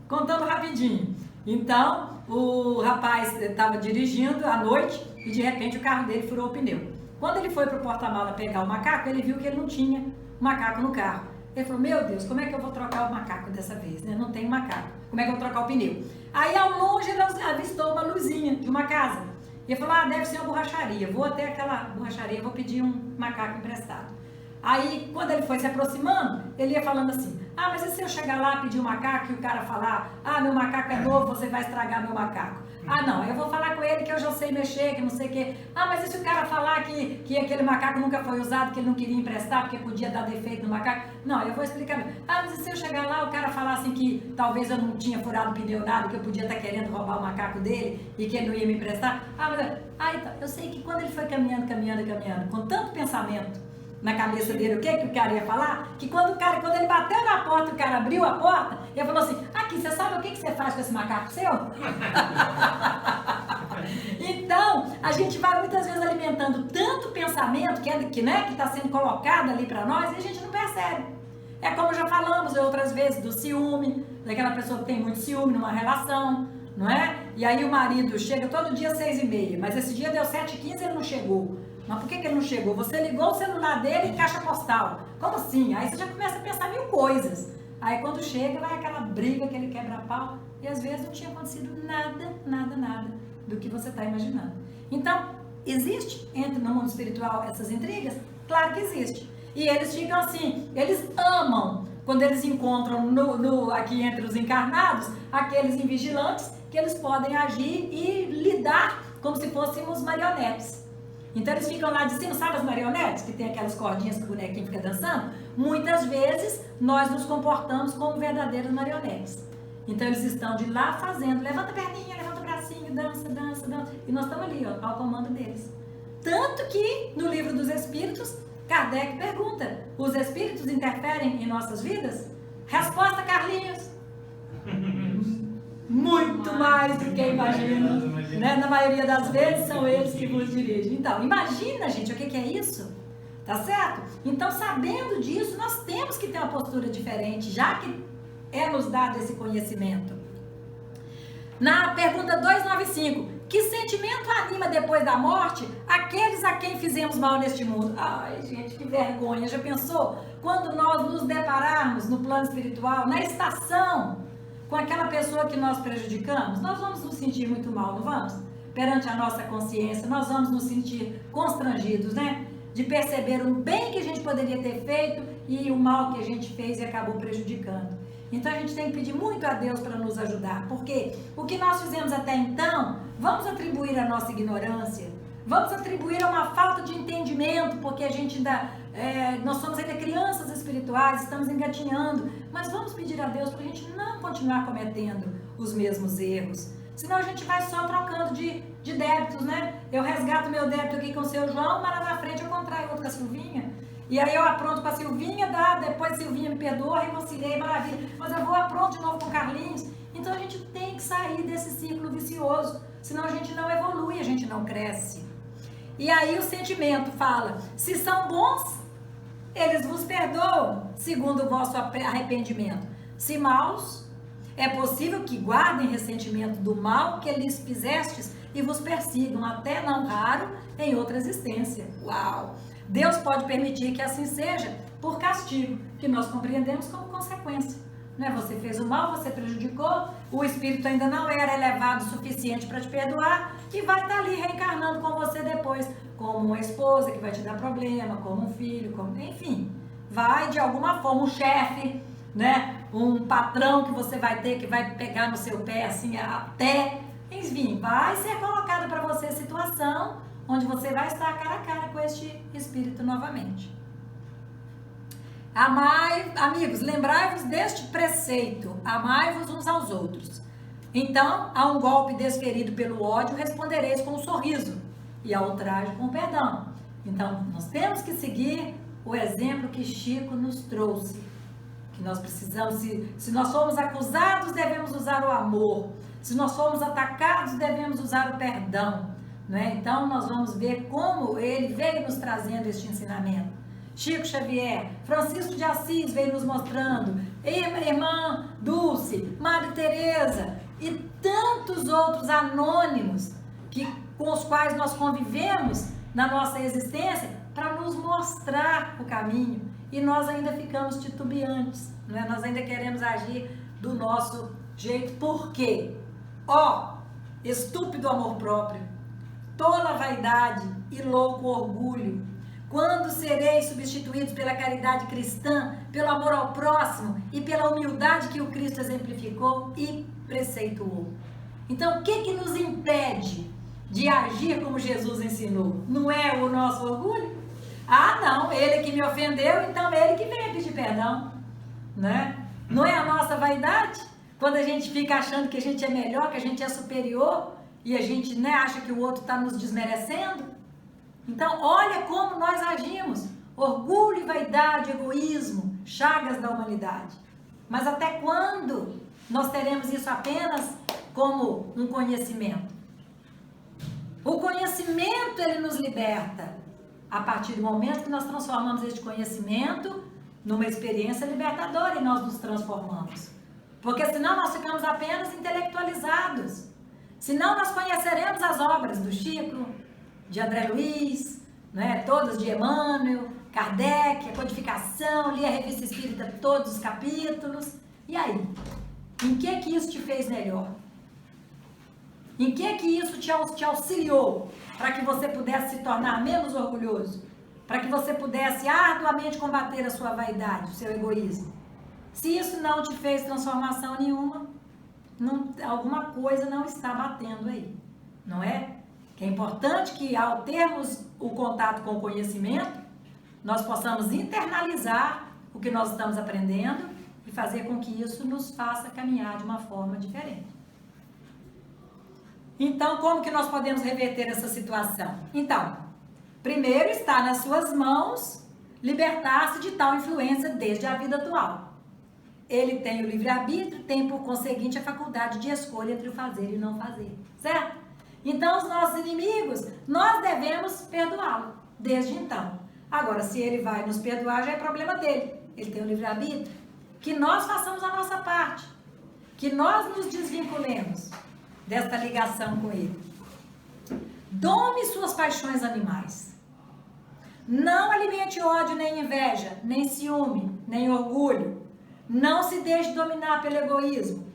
Contando rapidinho. Então, o rapaz estava dirigindo à noite e de repente o carro dele furou o pneu. Quando ele foi para o porta-mala pegar o macaco, ele viu que ele não tinha macaco no carro. Ele falou, meu Deus, como é que eu vou trocar o macaco dessa vez? Né? Não tem macaco. Como é que eu vou trocar o pneu? Aí, ao longe, ele avistou uma luzinha de uma casa. E ele falou, deve ser uma borracharia. Vou até aquela borracharia, vou pedir um macaco emprestado. Aí, quando ele foi se aproximando, ele ia falando assim, mas e se eu chegar lá, pedir um macaco e o cara falar, meu macaco é novo, você vai estragar meu macaco? Não, eu vou falar com ele que eu já sei mexer, que não sei o quê. Mas e se o cara falar que aquele macaco nunca foi usado, que ele não queria emprestar, porque podia dar defeito no macaco? Não, eu vou explicar. Mas e se eu chegar lá, o cara falar assim que talvez eu não tinha furado o pneu nada, que eu podia estar querendo roubar o macaco dele e que ele não ia me emprestar? Então, eu sei que quando ele foi caminhando, com tanto pensamento na cabeça dele, o que o cara ia falar? Que quando ele bateu na porta, o cara abriu a porta, ele falou assim, aqui, você sabe o que você faz com esse macaco seu? Então, a gente vai muitas vezes alimentando tanto pensamento que está sendo colocado ali para nós e a gente não percebe. É como já falamos outras vezes do ciúme, daquela pessoa que tem muito ciúme numa relação, não é? E aí o marido chega todo dia às 6h30, mas esse dia deu 7h15 e ele não chegou. Mas por que ele não chegou? Você ligou o celular dele em caixa postal. Como assim? Aí você já começa a pensar mil coisas. Aí quando chega, vai aquela briga, aquele quebra-pau. E às vezes não tinha acontecido nada do que você está imaginando. Então, existe no mundo espiritual essas intrigas? Claro que existe. E eles ficam assim, eles amam quando eles encontram aqui entre os encarnados, aqueles invigilantes que eles podem agir e lidar como se fôssemos marionetes. Então eles ficam lá de cima, sabe as marionetes que tem aquelas cordinhas que o bonequinho fica dançando? Muitas vezes nós nos comportamos como verdadeiros marionetes. Então eles estão de lá fazendo, levanta a perninha, levanta o bracinho, dança. E nós estamos ali, ao comando deles. Tanto que no livro dos Espíritos, Kardec pergunta, os Espíritos interferem em nossas vidas? Resposta, Carlinhos. Muito mais do que imagina, né? Na maioria das vezes são eles que nos dirigem. Então, imagina, gente, o que é isso? Tá certo? Então, sabendo disso, nós temos que ter uma postura diferente, já que é nos dado esse conhecimento. Na pergunta 295, que sentimento anima depois da morte aqueles a quem fizemos mal neste mundo? Ai, gente, que vergonha. Já pensou? Quando nós nos depararmos no plano espiritual, na estação, com aquela pessoa que nós prejudicamos, nós vamos nos sentir muito mal, não vamos? Perante a nossa consciência, nós vamos nos sentir constrangidos, né? De perceber o bem que a gente poderia ter feito e o mal que a gente fez e acabou prejudicando. Então a gente tem que pedir muito a Deus para nos ajudar, porque o que nós fizemos até então, vamos atribuir a nossa ignorância, vamos atribuir a uma falta de entendimento, porque a gente ainda, nós somos ainda crianças espirituais, estamos engatinhando, mas vamos pedir a Deus para a gente não continuar cometendo os mesmos erros, senão a gente vai só trocando de débitos, né? Eu resgato meu débito aqui com o seu João, mas lá na frente eu contraio outro com a Silvinha, e aí eu apronto com a Silvinha, depois a Silvinha me perdoa, reconciliei, maravilha, mas eu vou apronto de novo com o Carlinhos. Então a gente tem que sair desse ciclo vicioso, senão a gente não evolui, a gente não cresce. E aí o sentimento fala, se são bons, eles vos perdoam, segundo o vosso arrependimento. Se maus, é possível que guardem ressentimento do mal que lhes fizestes e vos persigam, até não raro, em outra existência. Uau! Deus pode permitir que assim seja, por castigo, que nós compreendemos como consequência. Né? Você fez o mal, você prejudicou, o espírito ainda não era elevado o suficiente para te perdoar e vai estar ali reencarnando com você depois, como uma esposa que vai te dar problema, como um filho, como, enfim, vai de alguma forma, um chefe, né? Um patrão que você vai ter, que vai pegar no seu pé assim até, enfim, vai ser colocada para você a situação onde você vai estar cara a cara com este espírito novamente. Amai, amigos, lembrai-vos deste preceito, amai-vos uns aos outros. Então, a um golpe desferido pelo ódio, respondereis com um sorriso, e a ultraje com o perdão. Então, nós temos que seguir o exemplo que Chico nos trouxe, que nós precisamos, se nós somos acusados, devemos usar o amor, se nós somos atacados, devemos usar o perdão, não é? Então, nós vamos ver como ele veio nos trazendo este ensinamento. Chico Xavier, Francisco de Assis veio nos mostrando, irmã Dulce, Madre Teresa e tantos outros anônimos com os quais nós convivemos na nossa existência para nos mostrar o caminho e nós ainda ficamos titubeantes, não é? Nós ainda queremos agir do nosso jeito. Por quê? Estúpido amor próprio, tola vaidade e louco orgulho. Quando sereis substituídos pela caridade cristã, pelo amor ao próximo e pela humildade que o Cristo exemplificou e preceituou? Então, o que nos impede de agir como Jesus ensinou? Não é o nosso orgulho? Ah, não, ele que me ofendeu, então ele que vem pedir perdão, né? Não é a nossa vaidade? Quando a gente fica achando que a gente é melhor, que a gente é superior e a gente, né, acha que o outro está nos desmerecendo? Então, olha como nós agimos. Orgulho, vaidade, egoísmo, chagas da humanidade. Mas até quando nós teremos isso apenas como um conhecimento? O conhecimento, ele nos liberta. A partir do momento que nós transformamos este conhecimento numa experiência libertadora e nós nos transformamos. Porque senão nós ficamos apenas intelectualizados. Senão nós conheceremos as obras do Chico, de André Luiz, né, todas de Emmanuel, Kardec, a codificação, li a Revista Espírita, todos os capítulos. E aí? Em que isso te fez melhor? Em que isso te auxiliou para que você pudesse se tornar menos orgulhoso? Para que você pudesse arduamente combater a sua vaidade, o seu egoísmo? Se isso não te fez transformação nenhuma, alguma coisa não está batendo aí, não é? Que é importante que, ao termos o contato com o conhecimento, nós possamos internalizar o que nós estamos aprendendo e fazer com que isso nos faça caminhar de uma forma diferente. Então, como que nós podemos reverter essa situação? Então, primeiro está nas suas mãos libertar-se de tal influência desde a vida atual. Ele tem o livre-arbítrio, tem por conseguinte a faculdade de escolha entre o fazer e o não fazer, certo? Então, os nossos inimigos, nós devemos perdoá-lo, desde então. Agora, se ele vai nos perdoar, já é problema dele. Ele tem o livre-arbítrio. Que nós façamos a nossa parte. Que nós nos desvinculemos desta ligação com ele. Dome suas paixões animais. Não alimente ódio, nem inveja, nem ciúme, nem orgulho. Não se deixe dominar pelo egoísmo.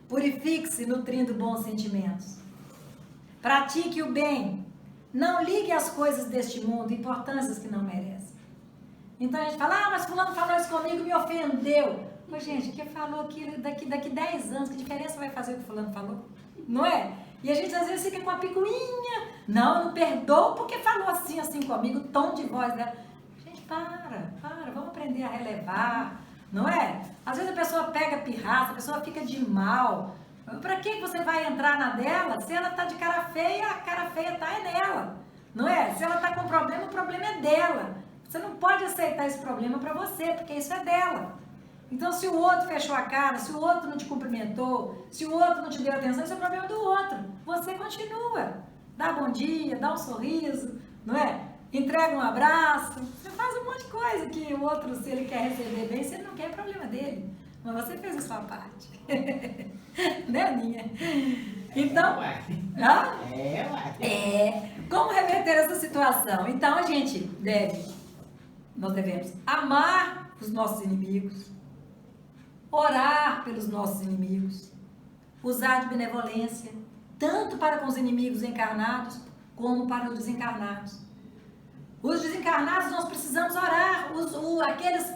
Purifique-se nutrindo bons sentimentos. Pratique o bem. Não ligue as coisas deste mundo, importâncias que não merecem. Então a gente fala, mas fulano falou isso comigo, me ofendeu. Mas gente, que falou aquilo daqui 10 anos, que diferença vai fazer o que fulano falou? Não é? E a gente às vezes fica com a picuinha. Não, eu não perdoo porque falou assim comigo, o tom de voz dela. Gente, para, vamos aprender a relevar, não é? Às vezes a pessoa pega pirraça, a pessoa fica de mal. Para que você vai entrar na dela? Se ela está de cara feia, a cara feia está nela, não é? Se ela está com problema, o problema é dela. Você não pode aceitar esse problema para você, porque isso é dela. Então, se o outro fechou a cara, se o outro não te cumprimentou, se o outro não te deu atenção, isso é problema do outro. Você continua. Dá bom dia, dá um sorriso, não é? Entrega um abraço. Você faz um monte de coisa que o outro, se ele quer receber bem, se ele não quer, é problema dele. Mas você fez a sua parte. Né, Aninha? Então, como reverter essa situação? Então, nós devemos amar os nossos inimigos, orar pelos nossos inimigos, usar de benevolência, tanto para com os inimigos encarnados, como para os desencarnados. Os desencarnados nós precisamos orar,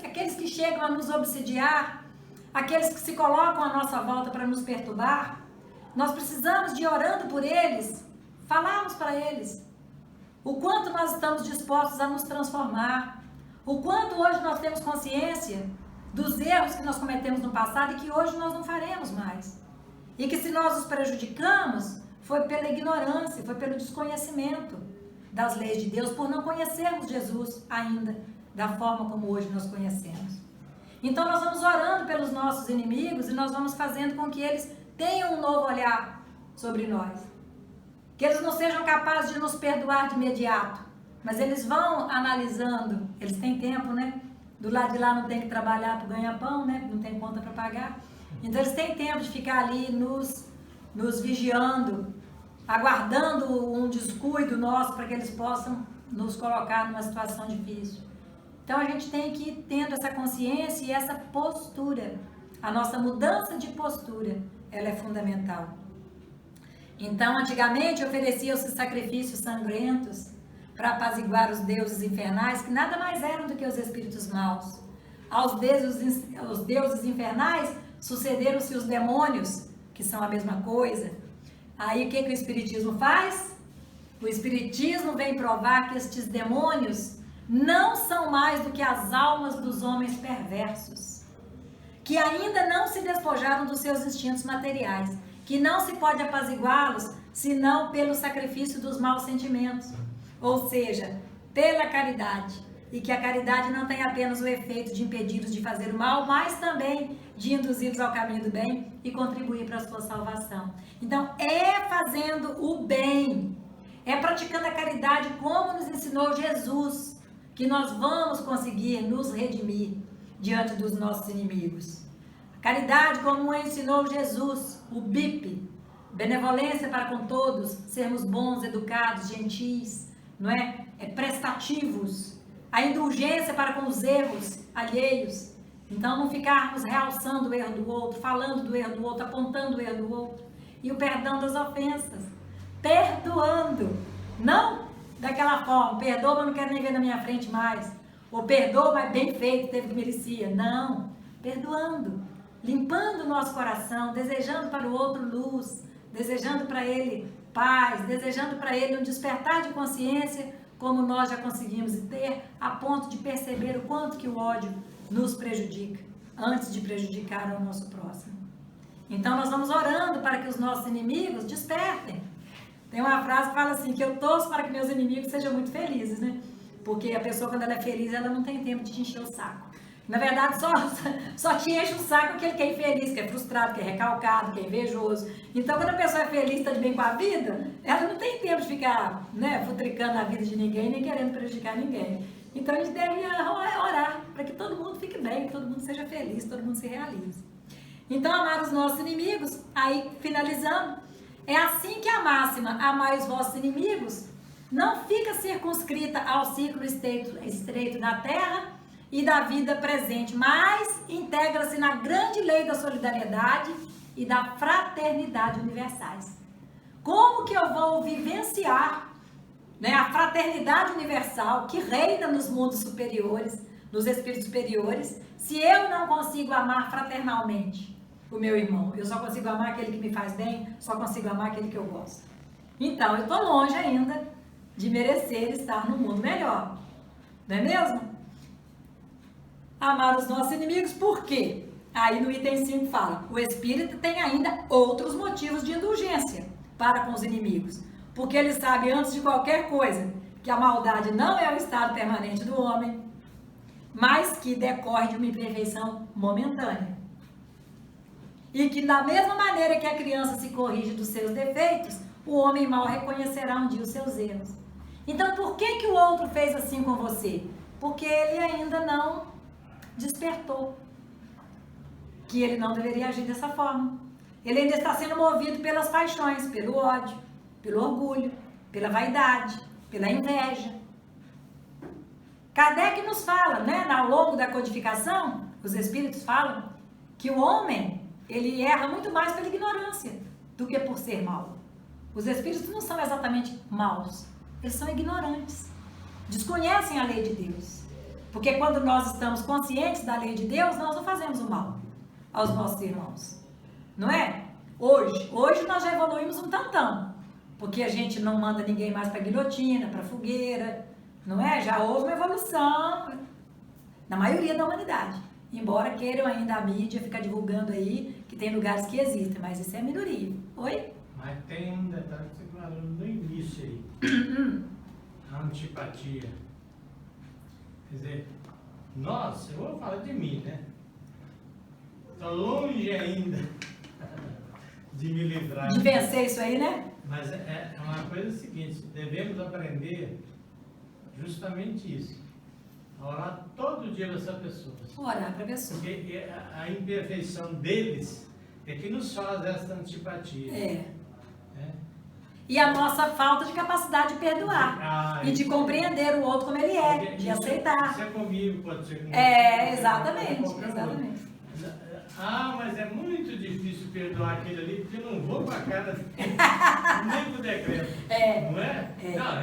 aqueles que chegam a nos obsidiar, aqueles que se colocam à nossa volta para nos perturbar, nós precisamos de orando por eles, falarmos para eles o quanto nós estamos dispostos a nos transformar, o quanto hoje nós temos consciência dos erros que nós cometemos no passado e que hoje nós não faremos mais. E que se nós os prejudicamos, foi pela ignorância, foi pelo desconhecimento das leis de Deus, por não conhecermos Jesus ainda da forma como hoje nós conhecemos. Então nós vamos orando pelos nossos inimigos e nós vamos fazendo com que eles tenham um novo olhar sobre nós. Que eles não sejam capazes de nos perdoar de imediato, mas eles vão analisando, eles têm tempo, né? Do lado de lá não tem que trabalhar para ganhar pão, né? Não tem conta para pagar. Então eles têm tempo de ficar ali nos vigiando, aguardando um descuido nosso para que eles possam nos colocar numa situação difícil. Então a gente tem que ir tendo essa consciência e essa postura. A nossa mudança de postura, ela é fundamental. Então antigamente ofereciam-se sacrifícios sangrentos para apaziguar os deuses infernais, que nada mais eram do que os espíritos maus. Aos deuses infernais sucederam-se os demônios, que são a mesma coisa. Aí o que o Espiritismo faz? O Espiritismo vem provar que estes demônios não são mais do que as almas dos homens perversos, que ainda não se despojaram dos seus instintos materiais, que não se pode apaziguá-los senão pelo sacrifício dos maus sentimentos, ou seja, pela caridade. E que a caridade não tem apenas o efeito de impedi-los de fazer o mal, mas também de induzi-los ao caminho do bem e contribuir para a sua salvação. Então, é fazendo o bem, é praticando a caridade como nos ensinou Jesus, que nós vamos conseguir nos redimir diante dos nossos inimigos. A caridade como ensinou Jesus, o BIP, benevolência para com todos, sermos bons, educados, gentis, não é? Prestativos. A indulgência para com os erros alheios. Então, não ficarmos realçando o erro do outro, falando do erro do outro, apontando o erro do outro. E o perdão das ofensas. Perdoando. Não daquela forma, perdoa, mas não quero nem ver na minha frente mais. Ou perdoa, mas bem feito, teve que merecia. Não. Perdoando. Limpando o nosso coração, desejando para o outro luz, desejando para ele paz, desejando para ele um despertar de consciência, como nós já conseguimos ter, a ponto de perceber o quanto que o ódio nos prejudica, antes de prejudicar ao nosso próximo. Então nós vamos orando para que os nossos inimigos despertem. Tem uma frase que fala assim, que eu torço para que meus inimigos sejam muito felizes, né? Porque a pessoa, quando ela é feliz, ela não tem tempo de te encher o saco. Na verdade, só te enche o saco aquele que é infeliz, que é frustrado, que é recalcado, que é invejoso. Então, quando a pessoa é feliz, está de bem com a vida, ela não tem tempo de ficar, né, futricando a vida de ninguém, nem querendo prejudicar ninguém. Então, a gente deve orar para que todo mundo fique bem, que todo mundo seja feliz, todo mundo se realize. Então, amar os nossos inimigos, aí, finalizando, é assim que a máxima, amai os vossos inimigos, não fica circunscrita ao círculo estreito da terra e da vida presente, mas integra-se na grande lei da solidariedade e da fraternidade universais. Como que eu vou vivenciar, né, a fraternidade universal que reina nos mundos superiores, nos espíritos superiores, se eu não consigo amar fraternalmente o meu irmão? Eu só consigo amar aquele que me faz bem, só consigo amar aquele que eu gosto. Então, eu estou longe ainda de merecer estar no mundo melhor, não é mesmo? Amar os nossos inimigos, por quê? Aí no item 5 fala, o espírito tem ainda outros motivos de indulgência para com os inimigos, porque ele sabe antes de qualquer coisa que a maldade não é o estado permanente do homem, mas que decorre de uma imperfeição momentânea. E que da mesma maneira que a criança se corrige dos seus defeitos, o homem mau reconhecerá um dia os seus erros. Então por que o outro fez assim com você? Porque ele ainda não despertou que ele não deveria agir dessa forma. Ele ainda está sendo movido pelas paixões, pelo ódio, pelo orgulho, pela vaidade, pela inveja. Kardec nos fala, né, ao longo da codificação, os espíritos falam que o homem, ele erra muito mais pela ignorância do que por ser mau. Os espíritos não são exatamente maus, eles são ignorantes, desconhecem a lei de Deus. Porque quando nós estamos conscientes da lei de Deus, nós não fazemos o mal aos nossos irmãos, não é? Hoje nós já evoluímos um tantão, porque a gente não manda ninguém mais para guilhotina, para fogueira, não é? Já houve uma evolução na maioria da humanidade, embora queiram ainda a mídia ficar divulgando aí que tem lugares que existem, mas isso é minoria. Oi? Mas tem um detalhe que você falou no início aí, a antipatia. Quer dizer, nós, eu vou falar de mim, né? Estou longe ainda de me livrar. De vencer isso aí, né? Mas é uma coisa seguinte, devemos aprender justamente isso. Orar todo dia para essa pessoa. Orar para a pessoa. Porque a imperfeição deles é que nos faz essa antipatia. E a nossa falta de capacidade de perdoar e de compreender o outro como ele é, de aceitar. Isso é comigo, pode ser comigo. Exatamente. Mas é muito difícil perdoar aquele ali, porque eu não vou com a cara nem com o decreto. Não é? Não,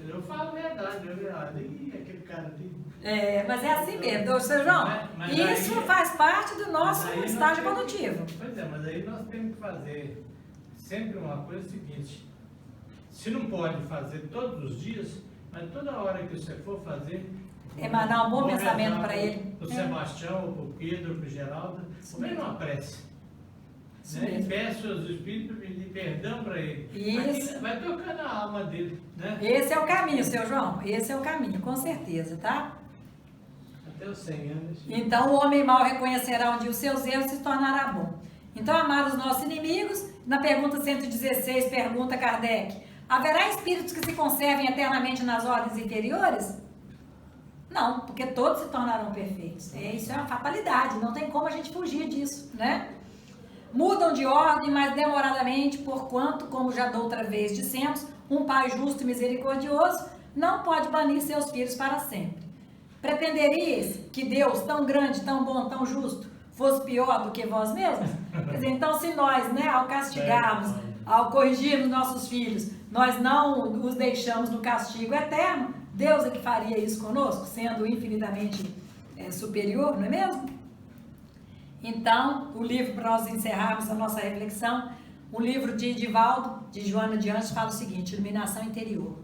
eu falo a verdade. Aquele cara ali. Mas é assim mesmo, seu João. Isso faz parte do nosso estágio evolutivo. Pois é, mas aí nós temos que fazer sempre uma coisa seguinte. Se não pode fazer todos os dias, mas toda hora que você for fazer, emanar um bom pensamento para ele. Para o Sebastião, para o Pedro, para o Geraldo, também uma prece. Né? E peço aos espíritos para pedir perdão para ele. Isso. Vai tocando a alma dele. Né? Esse é o caminho, seu João. Esse é o caminho, com certeza, tá? Até os 100 anos. Então, o homem mau reconhecerá um dia os seus erros e se tornará bom. Então, amar os nossos inimigos, na pergunta 116, pergunta Kardec, haverá espíritos que se conservem eternamente nas ordens inferiores? Não, porque todos se tornarão perfeitos. Isso é uma fatalidade, não tem como a gente fugir disso, né? Mudam de ordem, mas demoradamente, porquanto, como já da outra vez dissemos, um pai justo e misericordioso não pode banir seus filhos para sempre. Pretenderíeis que Deus, tão grande, tão bom, tão justo, fosse pior do que vós mesmos? Quer dizer, então se nós, né, ao castigarmos, ao corrigirmos nossos filhos, nós não os deixamos no castigo eterno, Deus é que faria isso conosco, sendo infinitamente superior, não é mesmo? Então, o livro, para nós encerrarmos a nossa reflexão, o livro de Divaldo, de Joana de Anjos, fala o seguinte, iluminação interior.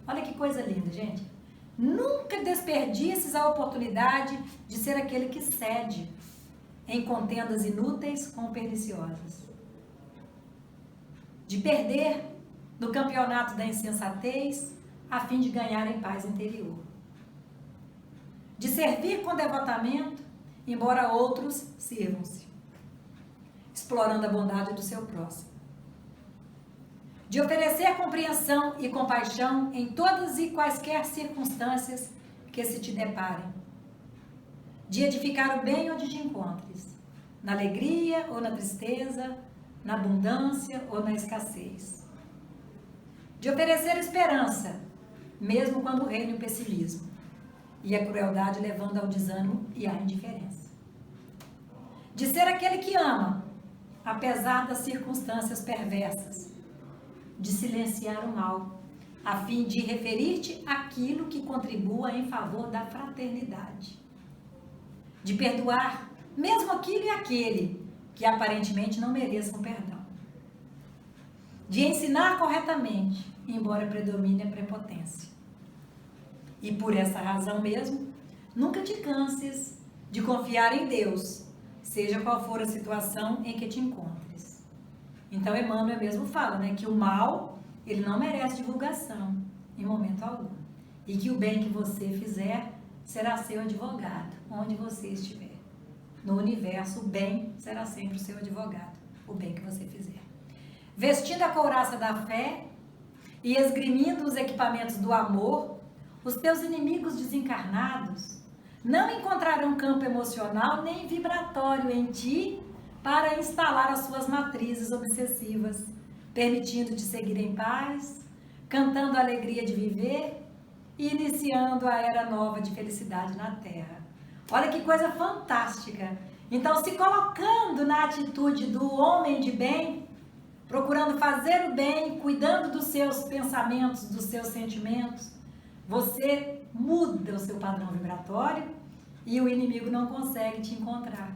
Olha que coisa linda, gente. Nunca desperdices a oportunidade de ser aquele que cede em contendas inúteis como perniciosas. De perder no campeonato da insensatez a fim de ganhar em paz interior. De servir com devotamento, embora outros sirvam-se, explorando a bondade do seu próximo. De oferecer compreensão e compaixão em todas e quaisquer circunstâncias que se te deparem. De edificar o bem onde te encontres, na alegria ou na tristeza, na abundância ou na escassez. De oferecer esperança, mesmo quando reine o pessimismo, e a crueldade levando ao desânimo e à indiferença. De ser aquele que ama, apesar das circunstâncias perversas. De silenciar o mal, a fim de referir-te aquilo que contribua em favor da fraternidade. De perdoar, mesmo aquilo e aquele que aparentemente não mereçam perdão. De ensinar corretamente, embora predomine a prepotência. E por essa razão mesmo, nunca te canses de confiar em Deus, seja qual for a situação em que te encontres. Então Emmanuel mesmo fala, né, que o mal, ele não merece divulgação em momento algum. E que o bem que você fizer será seu advogado, onde você estiver. No universo, o bem será sempre o seu advogado, o bem que você fizer. Vestindo a couraça da fé e esgrimindo os equipamentos do amor, os teus inimigos desencarnados não encontrarão campo emocional nem vibratório em ti para instalar as suas matrizes obsessivas, permitindo-te seguir em paz, cantando a alegria de viver e iniciando a era nova de felicidade na Terra. Olha que coisa fantástica! Então, se colocando na atitude do homem de bem, procurando fazer o bem, cuidando dos seus pensamentos, dos seus sentimentos, você muda o seu padrão vibratório e o inimigo não consegue te encontrar,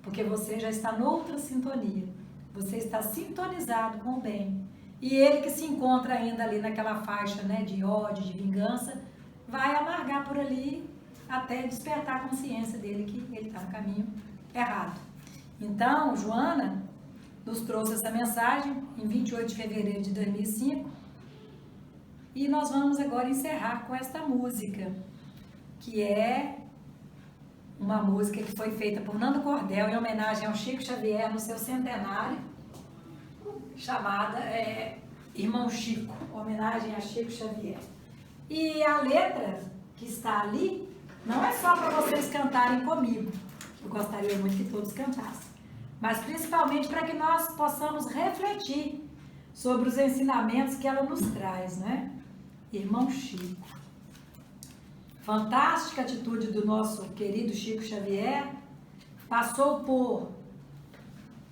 porque você já está noutra sintonia, você está sintonizado com o bem. E ele que se encontra ainda ali naquela faixa, né, de ódio, de vingança, vai amargar por ali até despertar a consciência dele que ele está no caminho errado. Então, Joana nos trouxe essa mensagem em 28 de fevereiro de 2005 e nós vamos agora encerrar com esta música, que é uma música que foi feita por Nando Cordel em homenagem ao Chico Xavier no seu centenário, chamada Irmão Chico, homenagem a Chico Xavier. E a letra que está ali não é só para vocês cantarem comigo, eu gostaria muito que todos cantassem, mas principalmente para que nós possamos refletir sobre os ensinamentos que ela nos traz, né? Irmão Chico. Fantástica atitude do nosso querido Chico Xavier, passou por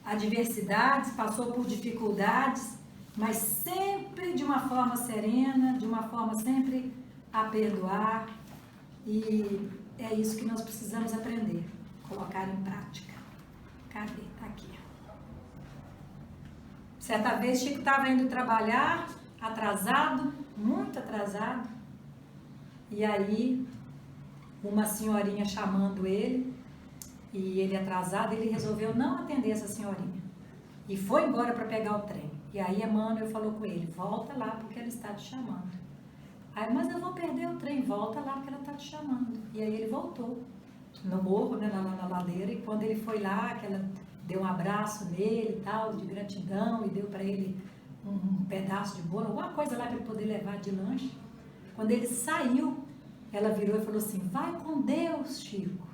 adversidades, passou por dificuldades, mas sempre de uma forma serena, de uma forma sempre a perdoar, e é isso que nós precisamos aprender, colocar em prática. Cadê? Tá aqui. Certa vez Chico estava indo trabalhar, atrasado, muito atrasado, e aí uma senhorinha chamando ele, e ele atrasado, ele resolveu não atender essa senhorinha, e foi embora para pegar o trem. E aí Emmanuel falou com ele, volta lá porque ela está te chamando. Aí, mas eu vou perder o trem, volta lá porque ela está te chamando. E aí ele voltou no morro, né, lá na ladeira, e quando ele foi lá, que ela deu um abraço nele e tal, de gratidão, e deu para ele um pedaço de bolo, alguma coisa lá para ele poder levar de lanche. Quando ele saiu, ela virou e falou assim, vai com Deus, Chico.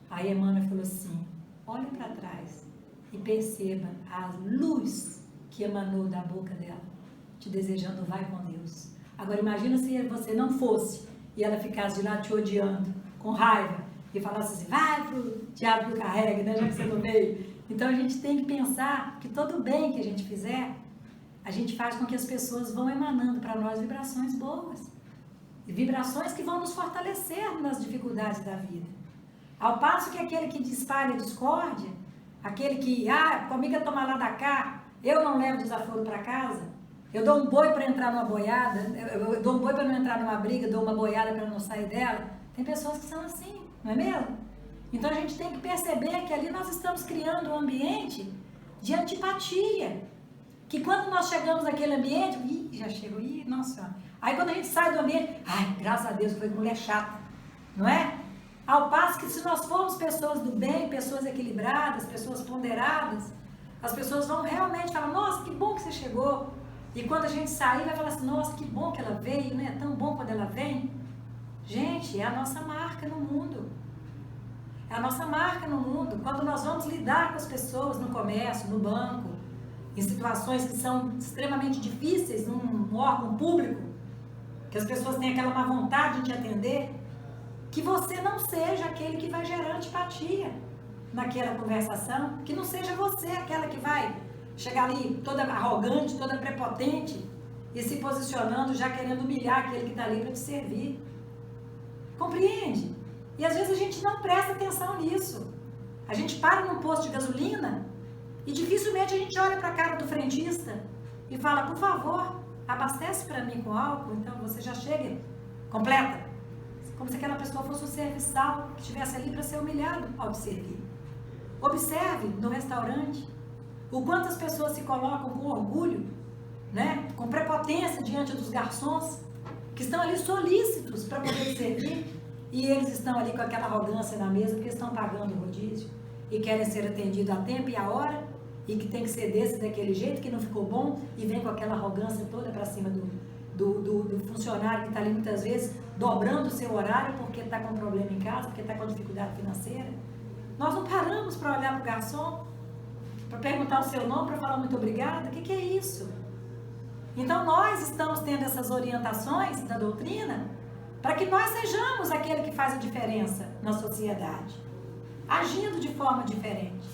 Aí Emmanuel falou assim, olhe para trás e perceba a luz que emanou da boca dela, te desejando vai com Deus. Agora imagina se você não fosse e ela ficasse de lá te odiando, com raiva, e falasse assim, vai pro diabo que o carrega, né, já que você não veio. Então a gente tem que pensar que todo bem que a gente fizer, a gente faz com que as pessoas vão emanando para nós vibrações boas, vibrações que vão nos fortalecer nas dificuldades da vida. Ao passo que aquele que espalha discórdia, aquele que, comigo é tomar lá da cá, eu não levo desaforo para casa, eu dou um boi para entrar numa boiada, eu dou um boi para não entrar numa briga, dou uma boiada para não sair dela. Tem pessoas que são assim, não é mesmo? Então a gente tem que perceber que ali nós estamos criando um ambiente de antipatia, que quando nós chegamos naquele ambiente, já chegou, nossa senhora. Aí quando a gente sai do ambiente, graças a Deus, foi mulher chata, não é? Ao passo que se nós formos pessoas do bem, pessoas equilibradas, pessoas ponderadas, as pessoas vão realmente falar, nossa, que bom que você chegou. E quando a gente sair, vai falar assim, nossa, que bom que ela veio, né? É tão bom quando ela vem. Gente, é a nossa marca no mundo. É a nossa marca no mundo. Quando nós vamos lidar com as pessoas no comércio, no banco, em situações que são extremamente difíceis, num órgão público, que as pessoas têm aquela má vontade de te atender, que você não seja aquele que vai gerar antipatia naquela conversação, que não seja você aquela que vai chegar ali toda arrogante, toda prepotente e se posicionando, já querendo humilhar aquele que está ali para te servir. Compreende? E às vezes a gente não presta atenção nisso. A gente para num posto de gasolina e dificilmente a gente olha para a cara do frentista e fala, por favor, abastece para mim com álcool, então você já chega completa. Como se aquela pessoa fosse um serviçal que estivesse ali para ser humilhado ao te servir. Observe no restaurante o quanto as pessoas se colocam com orgulho, né, com prepotência diante dos garçons, que estão ali solícitos para poder servir, e eles estão ali com aquela arrogância na mesa, porque estão pagando o rodízio, e querem ser atendidos a tempo e a hora, e que tem que ser desse, daquele jeito, que não ficou bom, e vem com aquela arrogância toda para cima do funcionário que está ali muitas vezes, dobrando o seu horário, porque está com problema em casa, porque está com dificuldade financeira. Nós não paramos para olhar para o garçom, para perguntar o seu nome, para falar muito obrigada. O que é isso? Então nós estamos tendo essas orientações da doutrina para que nós sejamos aquele que faz a diferença na sociedade. agindo de forma diferente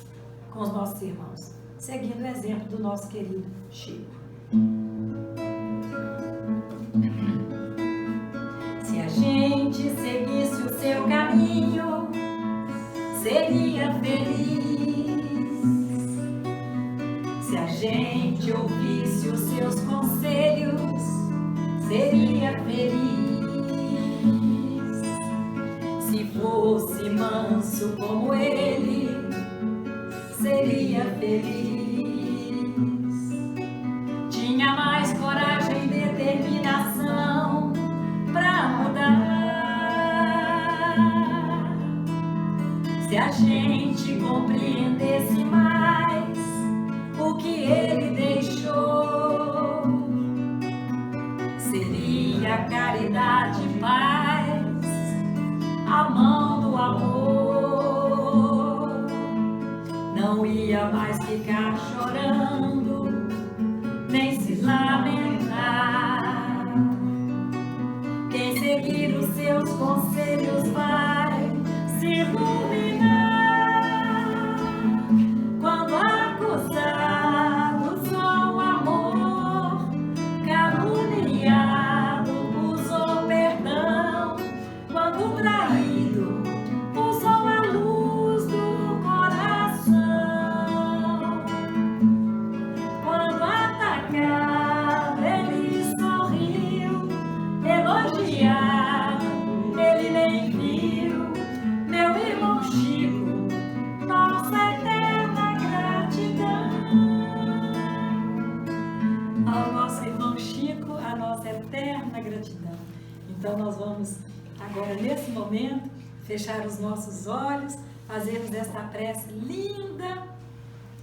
com os nossos irmãos, seguindo o exemplo do nosso querido Chico. Se a gente seguisse o seu caminho, seria feliz. Se a gente ouvisse os seus conselhos, seria feliz. Se fosse manso como ele, seria feliz. Tinha mais coragem e determinação pra mudar. Se a gente compreendesse mais o que ele deixou, seria caridade e paz, a mão do amor. Não ia mais ficar chorando, nem se lamentar. Quem seguir os seus conselhos vai se iluminar. Quando acusado usou amor, caluniado usou perdão. Quando traído usou a luz do coração. Quando atacado ele sorriu, elogiado ele nem viu. Meu irmão Chico, nossa eterna gratidão. Ao nosso irmão Chico, a nossa eterna gratidão. Então nós vamos agora, nesse momento, fechar os nossos olhos, fazermos esta prece linda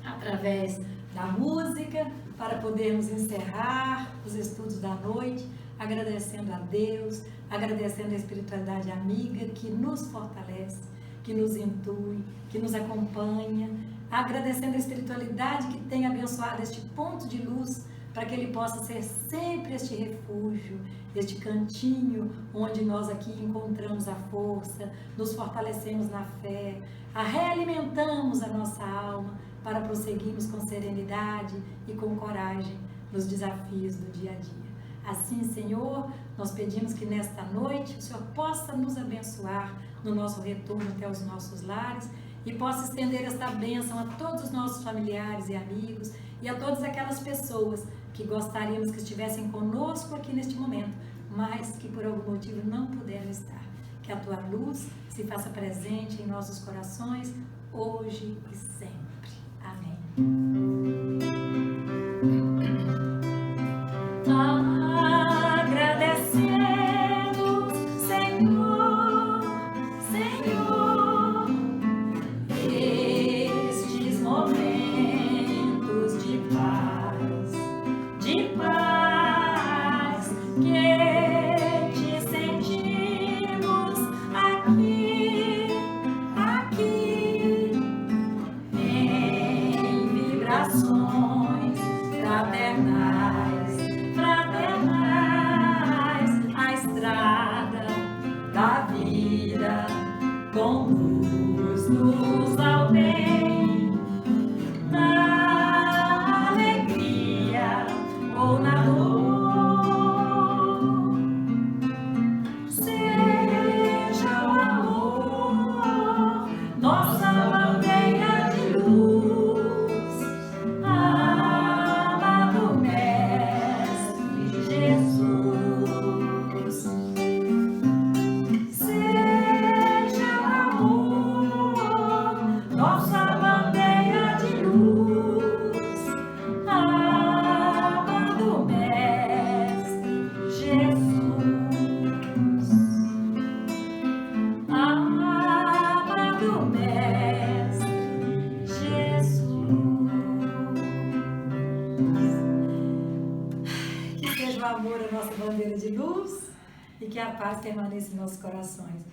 através da música, para podermos encerrar os estudos da noite, agradecendo a Deus, agradecendo a espiritualidade amiga que nos fortalece, que nos intui, que nos acompanha, agradecendo a espiritualidade que tem abençoado este ponto de luz, para que ele possa ser sempre este refúgio, este cantinho onde nós aqui encontramos a força, nos fortalecemos na fé, realimentamos a nossa alma para prosseguirmos com serenidade e com coragem nos desafios do dia a dia. Assim, Senhor, nós pedimos que nesta noite o Senhor possa nos abençoar no nosso retorno até os nossos lares e possa estender esta bênção a todos os nossos familiares e amigos e a todas aquelas pessoas que gostaríamos que estivessem conosco aqui neste momento, mas que por algum motivo não puderam estar. Que a Tua luz se faça presente em nossos corações, hoje e sempre. Amém. Agradecemos, Senhor, Senhor, estes momentos de paz que te sentimos aqui, em vibrações fraternais, a estrada da vida conduz-nos ao bem, na alegria ou na dor. Seja o amor nossa bandeira de luz, amado Mestre Jesus. Seja o amor nossa bandeira de luz, amado Mestre Jesus. Amado Mestre Jesus. Que seja o amor a nossa bandeira de luz e que a paz permaneça em nossos corações.